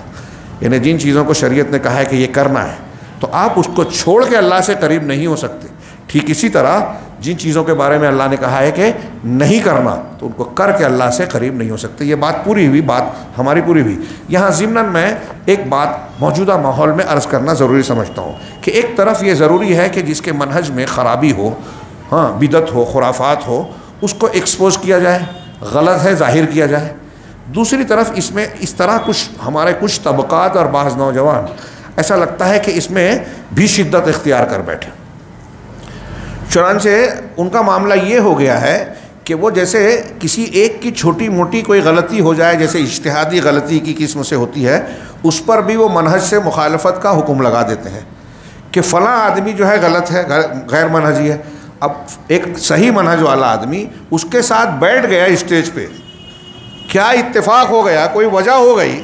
یعنی جن چیزوں کو شریعت نے کہا ہے کہ یہ کرنا ہے تو آپ اس کو چھوڑ کے اللہ سے قریب نہیں ہو سکتے۔ ٹھیک اسی طرح جن چیزوں کے بارے میں اللہ نے کہا ہے کہ نہیں کرنا تو ان کو کر کے اللہ سے قریب نہیں ہو سکتے۔ یہ بات پوری ہوئی، بات ہماری پوری ہوئی۔ یہاں ضمناً میں ایک بات موجودہ ماحول میں عرض کرنا ضروری سمجھتا ہوں کہ ایک طرف یہ ضروری ہے کہ جس کے منہج میں خرابی ہو، ہاں، بدعت ہو، خرافات ہو، اس کو ایکسپوز کیا جائے، غلط ہے ظاہر کیا جائے۔ دوسری طرف اس میں اس طرح ہمارے کچھ طبقات اور بعض نوجوان ایسا لگتا ہے کہ اس میں بھی شدت اختیار کر بیٹھے، چنانچہ ان کا معاملہ یہ ہو گیا ہے کہ وہ جیسے کسی ایک کی چھوٹی موٹی کوئی غلطی ہو جائے، جیسے اجتہادی غلطی کی قسم سے ہوتی ہے، اس پر بھی وہ منہج سے مخالفت کا حکم لگا دیتے ہیں کہ فلاں آدمی جو ہے غلط ہے، غیر منہجی ہے، اب ایک صحیح منہج والا آدمی اس کے ساتھ بیٹھ گیا اسٹیج پہ، کیا اتفاق ہو گیا، کوئی وجہ ہو گئی،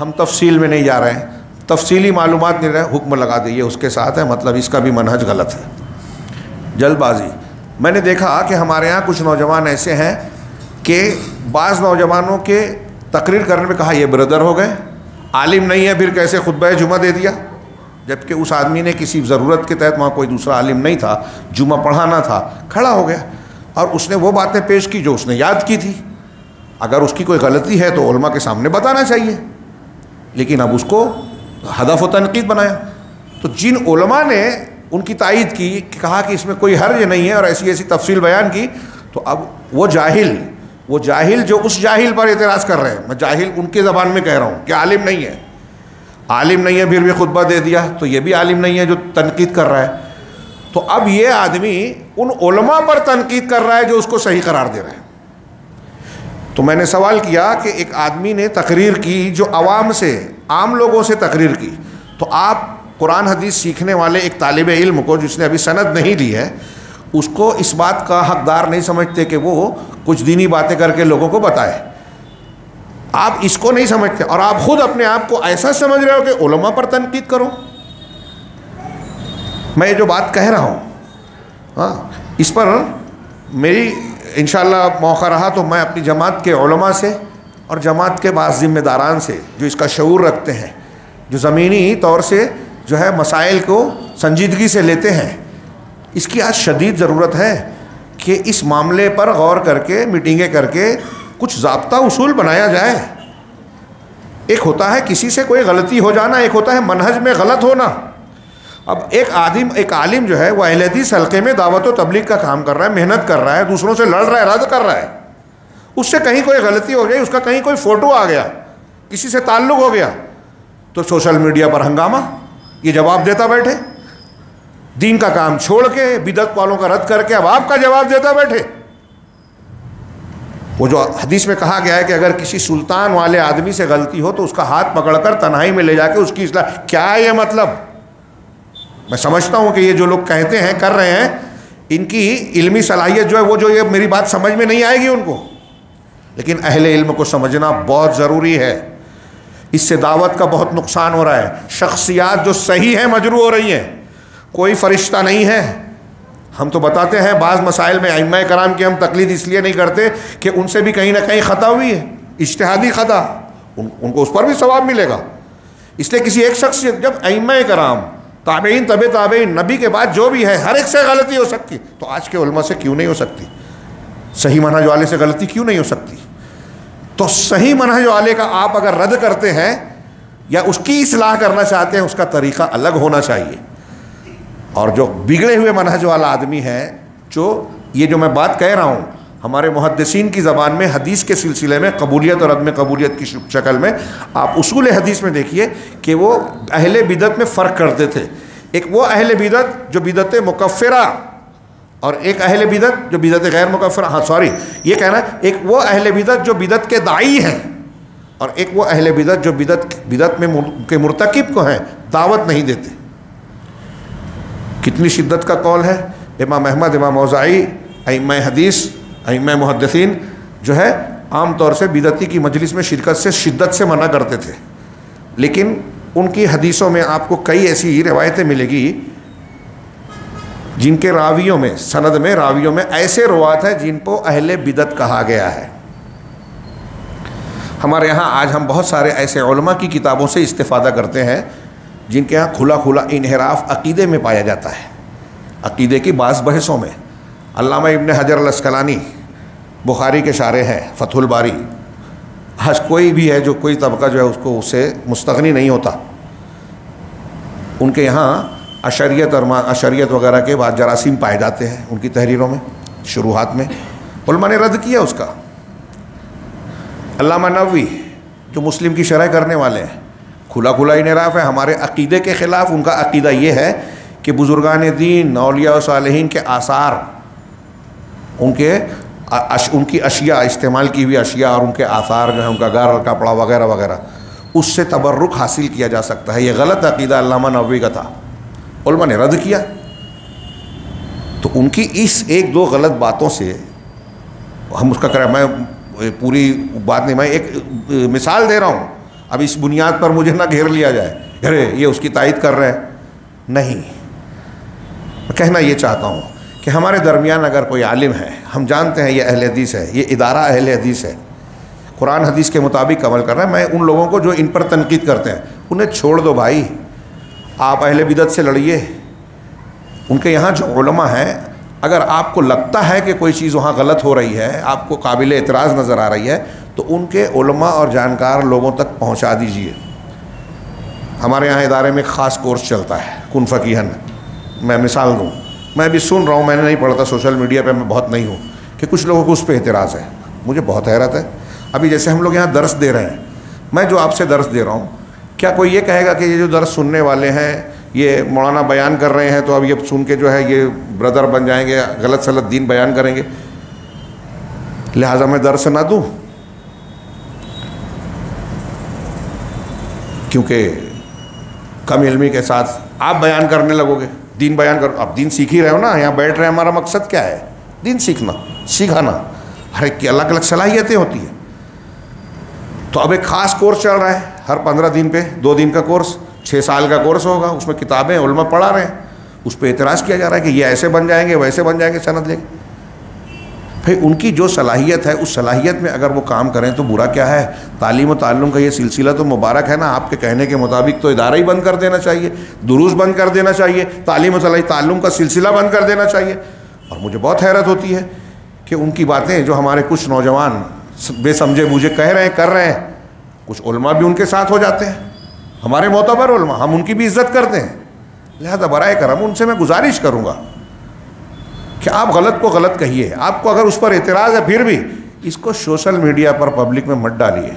ہم تفصیل میں نہیں جا رہے ہیں، تفصیلی معلومات نہیں رہے، حکم لگا دیے اس کے ساتھ ہے، مطلب اس کا بھی منہج غلط ہے، جلد بازی۔ میں نے دیکھا کہ ہمارے ہاں کچھ نوجوان ایسے ہیں کہ بعض نوجوانوں کے تقریر کرنے میں کہا یہ بردر ہو گئے، عالم نہیں ہے، پھر کیسے خطبہ جمعہ دے دیا، جبکہ اس آدمی نے کسی ضرورت کے تحت، وہاں کوئی دوسرا عالم نہیں تھا، جمعہ پڑھانا تھا، کھڑا ہو گیا اور اس نے وہ باتیں پیش کی جو اس نے یاد کی تھی۔ اگر اس کی کوئی غلطی ہے تو علماء کے سامنے بتانا چاہیے، لیکن اب اس کو ہدف و تنقید بنایا۔ تو جن علماء نے ان کی تائید کی، کہا کہ اس میں کوئی حرج نہیں ہے اور ایسی ایسی تفصیل بیان کی، تو اب وہ جاہل جو اس جاہل پر اعتراض کر رہے ہیں، میں جاہل ان کی زبان میں کہہ رہا ہوں کہ عالم نہیں ہے، پھر بھی خطبہ دے دیا، تو یہ بھی عالم نہیں ہے جو تنقید کر رہا ہے۔ تو اب یہ آدمی ان علماء پر تنقید کر رہا ہے جو اس کو صحیح قرار دے رہے ہیں۔ تو میں نے سوال کیا کہ ایک آدمی نے تقریر کی جو عام لوگوں سے تقریر کی، تو آپ قرآن حدیث سیکھنے والے ایک طالب علم کو جس نے ابھی سند نہیں لی ہے، اس کو اس بات کا حقدار نہیں سمجھتے کہ وہ کچھ دینی باتیں کر کے لوگوں کو بتائے، آپ اس کو نہیں سمجھتے، اور آپ خود اپنے آپ کو ایسا سمجھ رہے ہو کہ علماء پر تنقید کرو۔ میں یہ جو بات کہہ رہا ہوں، اس پر میری انشاءاللہ موقع رہا تو میں اپنی جماعت کے علماء سے اور جماعت کے بعض ذمہ داران سے جو اس کا شعور رکھتے ہیں، جو زمینی طور سے جو ہے مسائل کو سنجیدگی سے لیتے ہیں، اس کی آج شدید ضرورت ہے کہ اس معاملے پر غور کر کے، میٹنگیں کر کے کچھ ضابطہ اصول بنایا جائے۔ ایک ہوتا ہے کسی سے کوئی غلطی ہو جانا، ایک ہوتا ہے منہج میں غلط ہونا۔ اب ایک عالم جو ہے وہ اہل حدیث حلقے میں دعوت و تبلیغ کا کام کر رہا ہے، محنت کر رہا ہے، دوسروں سے لڑ رہا ہے، رد کر رہا ہے، اس سے کہیں کوئی غلطی ہو گئی، اس کا کہیں کوئی فوٹو آ گیا، کسی سے تعلق ہو گیا، تو سوشل میڈیا پر ہنگامہ، یہ جواب دیتا بیٹھے، دین کا کام چھوڑ کے بدعت والوں کا رد کر کے اب آپ کا جواب دیتا بیٹھے۔ وہ جو حدیث میں کہا گیا ہے کہ اگر کسی سلطان والے آدمی سے غلطی ہو تو اس کا ہاتھ پکڑ کر تنہائی میں لے جا کے اس کی اصلاح، کیا ہے یہ مطلب؟ میں سمجھتا ہوں کہ یہ جو لوگ کہتے ہیں، کر رہے ہیں، ان کی علمی صلاحیت جو ہے وہ جو یہ میری بات سمجھ میں نہیں آئے گی ان کو، لیکن اہل علم کو سمجھنا بہت ضروری ہے۔ اس سے دعوت کا بہت نقصان ہو رہا ہے، شخصیات جو صحیح ہیں مجروح ہو رہی ہیں، کوئی فرشتہ نہیں ہے۔ ہم تو بتاتے ہیں بعض مسائل میں ائمہ کرام کی ہم تقلید اس لیے نہیں کرتے کہ ان سے بھی کہیں نہ کہیں خطا ہوئی ہے، اجتہادی خطا، ان کو اس پر بھی ثواب ملے گا۔ اس لیے کسی ایک شخص سے، جب ائمہ کرام، تابعین، تابعین، نبی کے بعد جو بھی ہے، ہر ایک سے غلطی ہو سکتی، تو آج کے علماء سے کیوں نہیں ہو سکتی؟ صحیح منہج والے سے غلطی کیوں نہیں ہو سکتی؟ تو صحیح منہج والے کا آپ اگر رد کرتے ہیں یا اس کی اصلاح کرنا چاہتے ہیں، اس کا طریقہ الگ ہونا چاہیے۔ اور جو بگڑے ہوئے منہج والا آدمی ہے، یہ جو میں بات کہہ رہا ہوں، ہمارے محدثین کی زبان میں حدیث کے سلسلے میں قبولیت اور عدم قبولیت کی شکل میں آپ اصول حدیث میں دیکھیے کہ وہ اہل بدعت میں فرق کرتے تھے۔ ایک وہ اہل بدعت جو بدعت مکفرہ، اور ایک اہل بدعت جو بدعت غیر مکفرہ، یہ کہنا ایک وہ اہل بدعت جو بدعت کے داعی ہیں، اور ایک وہ اہل بدعت جو بدعت میں کے مرتکب کو ہیں دعوت نہیں دیتے۔ کتنی شدت کا قول ہے۔ امام احمد، امام اوزاعی، ائمہ حدیث، ائمہ محدثین جو ہے عام طور سے بدعتی کی مجلس میں شرکت سے شدت سے منع کرتے تھے، لیکن ان کی حدیثوں میں آپ کو کئی ایسی روایتیں ملے گی جن کے راویوں میں، سند میں، راویوں میں ایسے روات ہیں جن کو اہل بدعت کہا گیا ہے۔ ہمارے یہاں آج ہم بہت سارے ایسے علماء کی کتابوں سے استفادہ کرتے ہیں جن کے ہاں کھلا انحراف عقیدے میں پایا جاتا ہے، عقیدے کی بعض بحثوں میں۔ علامہ ابن حجر العسقلانی بخاری کے شارح ہیں، فتح الباری، آج کوئی بھی ہے جو کوئی طبقہ جو ہے اس کو اس سے مستغنی نہیں ہوتا۔ ان کے یہاں اشریت وغیرہ کے بعد جراثیم پائے جاتے ہیں ان کی تحریروں میں، شروحات میں، علماء نے رد کیا اس کا۔ علامہ نووی جو مسلم کی شرح کرنے والے ہیں، کھلا انحراف ہے ہمارے عقیدے کے خلاف۔ ان کا عقیدہ یہ ہے کہ بزرگان دین، اولیاء و صالحین کے آثار، ان کی اشیاء، استعمال کی ہوئی اشیاء اور ان کے آثار جو ہیں، ان کا گھر، کپڑا وغیرہ وغیرہ، اس سے تبرک حاصل کیا جا سکتا ہے۔ یہ غلط عقیدہ علامہ نووی کا تھا، علماء نے رد کیا۔ تو تو ان کی اس ایک دو غلط باتوں سے ہم اس کا کریں. میں پوری بات نہیں, میں ایک مثال دے رہا ہوں. اب اس بنیاد پر مجھے نہ گھیر لیا جائے ارے یہ اس کی تائید کر رہے ہیں. نہیں, میں کہنا یہ چاہتا ہوں کہ ہمارے درمیان اگر کوئی عالم ہے, ہم جانتے ہیں یہ اہل حدیث ہے, یہ ادارہ اہل حدیث ہے, قرآن حدیث کے مطابق عمل کر رہا ہے, میں ان لوگوں کو جو ان پر تنقید کرتے ہیں انہیں چھوڑ دو بھائی. آپ اہل بدعت سے لڑیے. ان کے یہاں جو علماء ہیں, اگر آپ کو لگتا ہے کہ کوئی چیز وہاں غلط ہو رہی ہے, آپ کو قابل اعتراض نظر آ رہی ہے, تو ان کے علماء اور جانکار لوگوں تک پہنچا دیجئے. ہمارے یہاں ادارے میں ایک خاص کورس چلتا ہے کن فقیہن. میں مثال دوں, میں بھی سن رہا ہوں, میں نے نہیں پڑھتا, سوشل میڈیا پہ میں بہت نہیں ہوں, کہ کچھ لوگوں کو اس پہ اعتراض ہے. مجھے بہت حیرت ہے. ابھی جیسے ہم لوگ یہاں درس دے رہے ہیں, میں جو آپ سے درس دے رہا ہوں, کیا کوئی یہ کہے گا کہ یہ جو درس سننے والے ہیں یہ مولانا بیان کر رہے ہیں تو اب یہ سن کے جو ہے یہ بردر بن جائیں گے, غلط سلط دین بیان کریں گے, لہٰذا میں درس نہ دوں؟ کیونکہ کم علمی کے ساتھ آپ بیان کرنے لگو گے, دین بیان کرو. اب دین سیکھ ہی رہے ہو نا, یہاں بیٹھ رہے ہیں, ہمارا مقصد کیا ہے؟ دین سیکھنا, سکھانا. ہر ایک کی الگ الگ صلاحیتیں ہوتی ہیں. تو اب ایک خاص کورس چل رہا ہے, ہر 15 دن پہ 2 دن کا کورس, 6 سال کا کورس ہوگا, اس میں کتابیں علماء پڑھا رہے ہیں, اس پہ اعتراض کیا جا رہا ہے کہ یہ ایسے بن جائیں گے ویسے بن جائیں گے, سند لے کے. بھائی ان کی جو صلاحیت ہے اس صلاحیت میں اگر وہ کام کریں تو برا کیا ہے؟ تعلیم و تعلم کا یہ سلسلہ تو مبارک ہے نا. آپ کے کہنے کے مطابق تو ادارہ ہی بند کر دینا چاہیے, دروس بند کر دینا چاہیے, تعلیم و تعلم کا سلسلہ بند کر دینا چاہیے. اور مجھے بہت حیرت ہوتی ہے کہ ان کی باتیں جو ہمارے کچھ نوجوان بے سمجھے بوجھے کہہ رہے ہیں, کر رہے ہیں, کچھ علماء بھی ان کے ساتھ ہو جاتے ہیں, ہمارے معتبر علماء, ہم ان کی بھی عزت کرتے ہیں. لہذا برائے کرم ان سے میں گزارش کروں گا کہ آپ غلط کو غلط کہیے. آپ کو اگر اس پر اعتراض ہے پھر بھی اس کو سوشل میڈیا پر پبلک میں مت ڈالیے,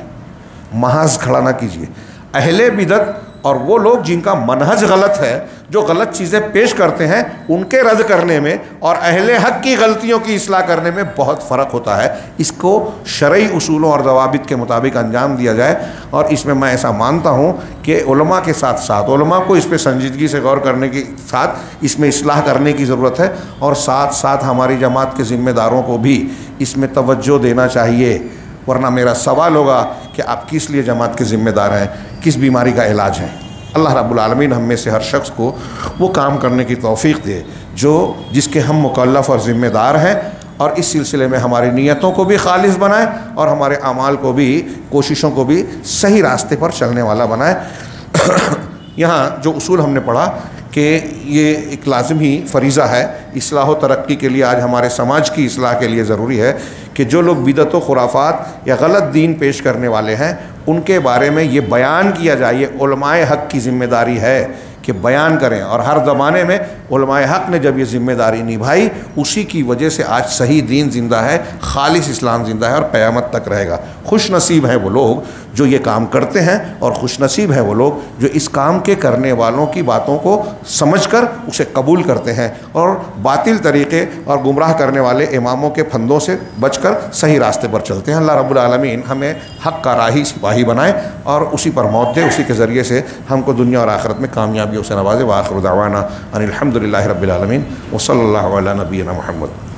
محاذ کھڑا نہ کیجیے. اہل بدعت اور وہ لوگ جن کا منہج غلط ہے, جو غلط چیزیں پیش کرتے ہیں, ان کے رد کرنے میں اور اہل حق کی غلطیوں کی اصلاح کرنے میں بہت فرق ہوتا ہے. اس کو شرعی اصولوں اور ضوابط کے مطابق انجام دیا جائے. اور اس میں میں ایسا مانتا ہوں کہ علماء کے ساتھ ساتھ علماء کو اس پہ سنجیدگی سے غور کرنے کے ساتھ اس میں اصلاح کرنے کی ضرورت ہے, اور ساتھ ساتھ ہماری جماعت کے ذمہ داروں کو بھی اس میں توجہ دینا چاہیے. ورنہ میرا سوال ہوگا کہ آپ کس لیے جماعت کے ذمہ دار ہیں, کس بیماری کا علاج ہے؟ اللہ رب العالمین ہم میں سے ہر شخص کو وہ کام کرنے کی توفیق دے جس کے ہم مکلف اور ذمہ دار ہیں, اور اس سلسلے میں ہماری نیتوں کو بھی خالص بنائے اور ہمارے اعمال کو بھی, کوششوں کو بھی صحیح راستے پر چلنے والا بنائے. یہاں جو اصول ہم نے پڑھا کہ یہ ایک لازمی فریضہ ہے اصلاح و ترقی کے لیے, آج ہمارے سماج کی اصلاح کے لیے ضروری ہے کہ جو لوگ بدعت و خرافات یا غلط دین پیش کرنے والے ہیں ان کے بارے میں یہ بیان کیا جائے. یہ علماء حق کی ذمہ داری ہے کہ بیان کریں, اور ہر زمانے میں علماء حق نے جب یہ ذمہ داری نبھائی اسی کی وجہ سے آج صحیح دین زندہ ہے, خالص اسلام زندہ ہے اور قیامت تک رہے گا. خوش نصیب ہیں وہ لوگ جو یہ کام کرتے ہیں, اور خوش نصیب ہیں وہ لوگ جو اس کام کے کرنے والوں کی باتوں کو سمجھ کر اسے قبول کرتے ہیں اور باطل طریقے اور گمراہ کرنے والے اماموں کے پھندوں سے بچ کر صحیح راستے پر چلتے ہیں. اللہ رب العالمین ہمیں حق کا راہی سپاہی بنائے اور اسی پر موت دے, اسی کے ذریعے سے ہم کو دنیا اور آخرت میں کامیابیوں سے نوازے. وآخر دعوانا ان الحمد للہ رب العالمین وصلی اللہ علی نبینا محمد.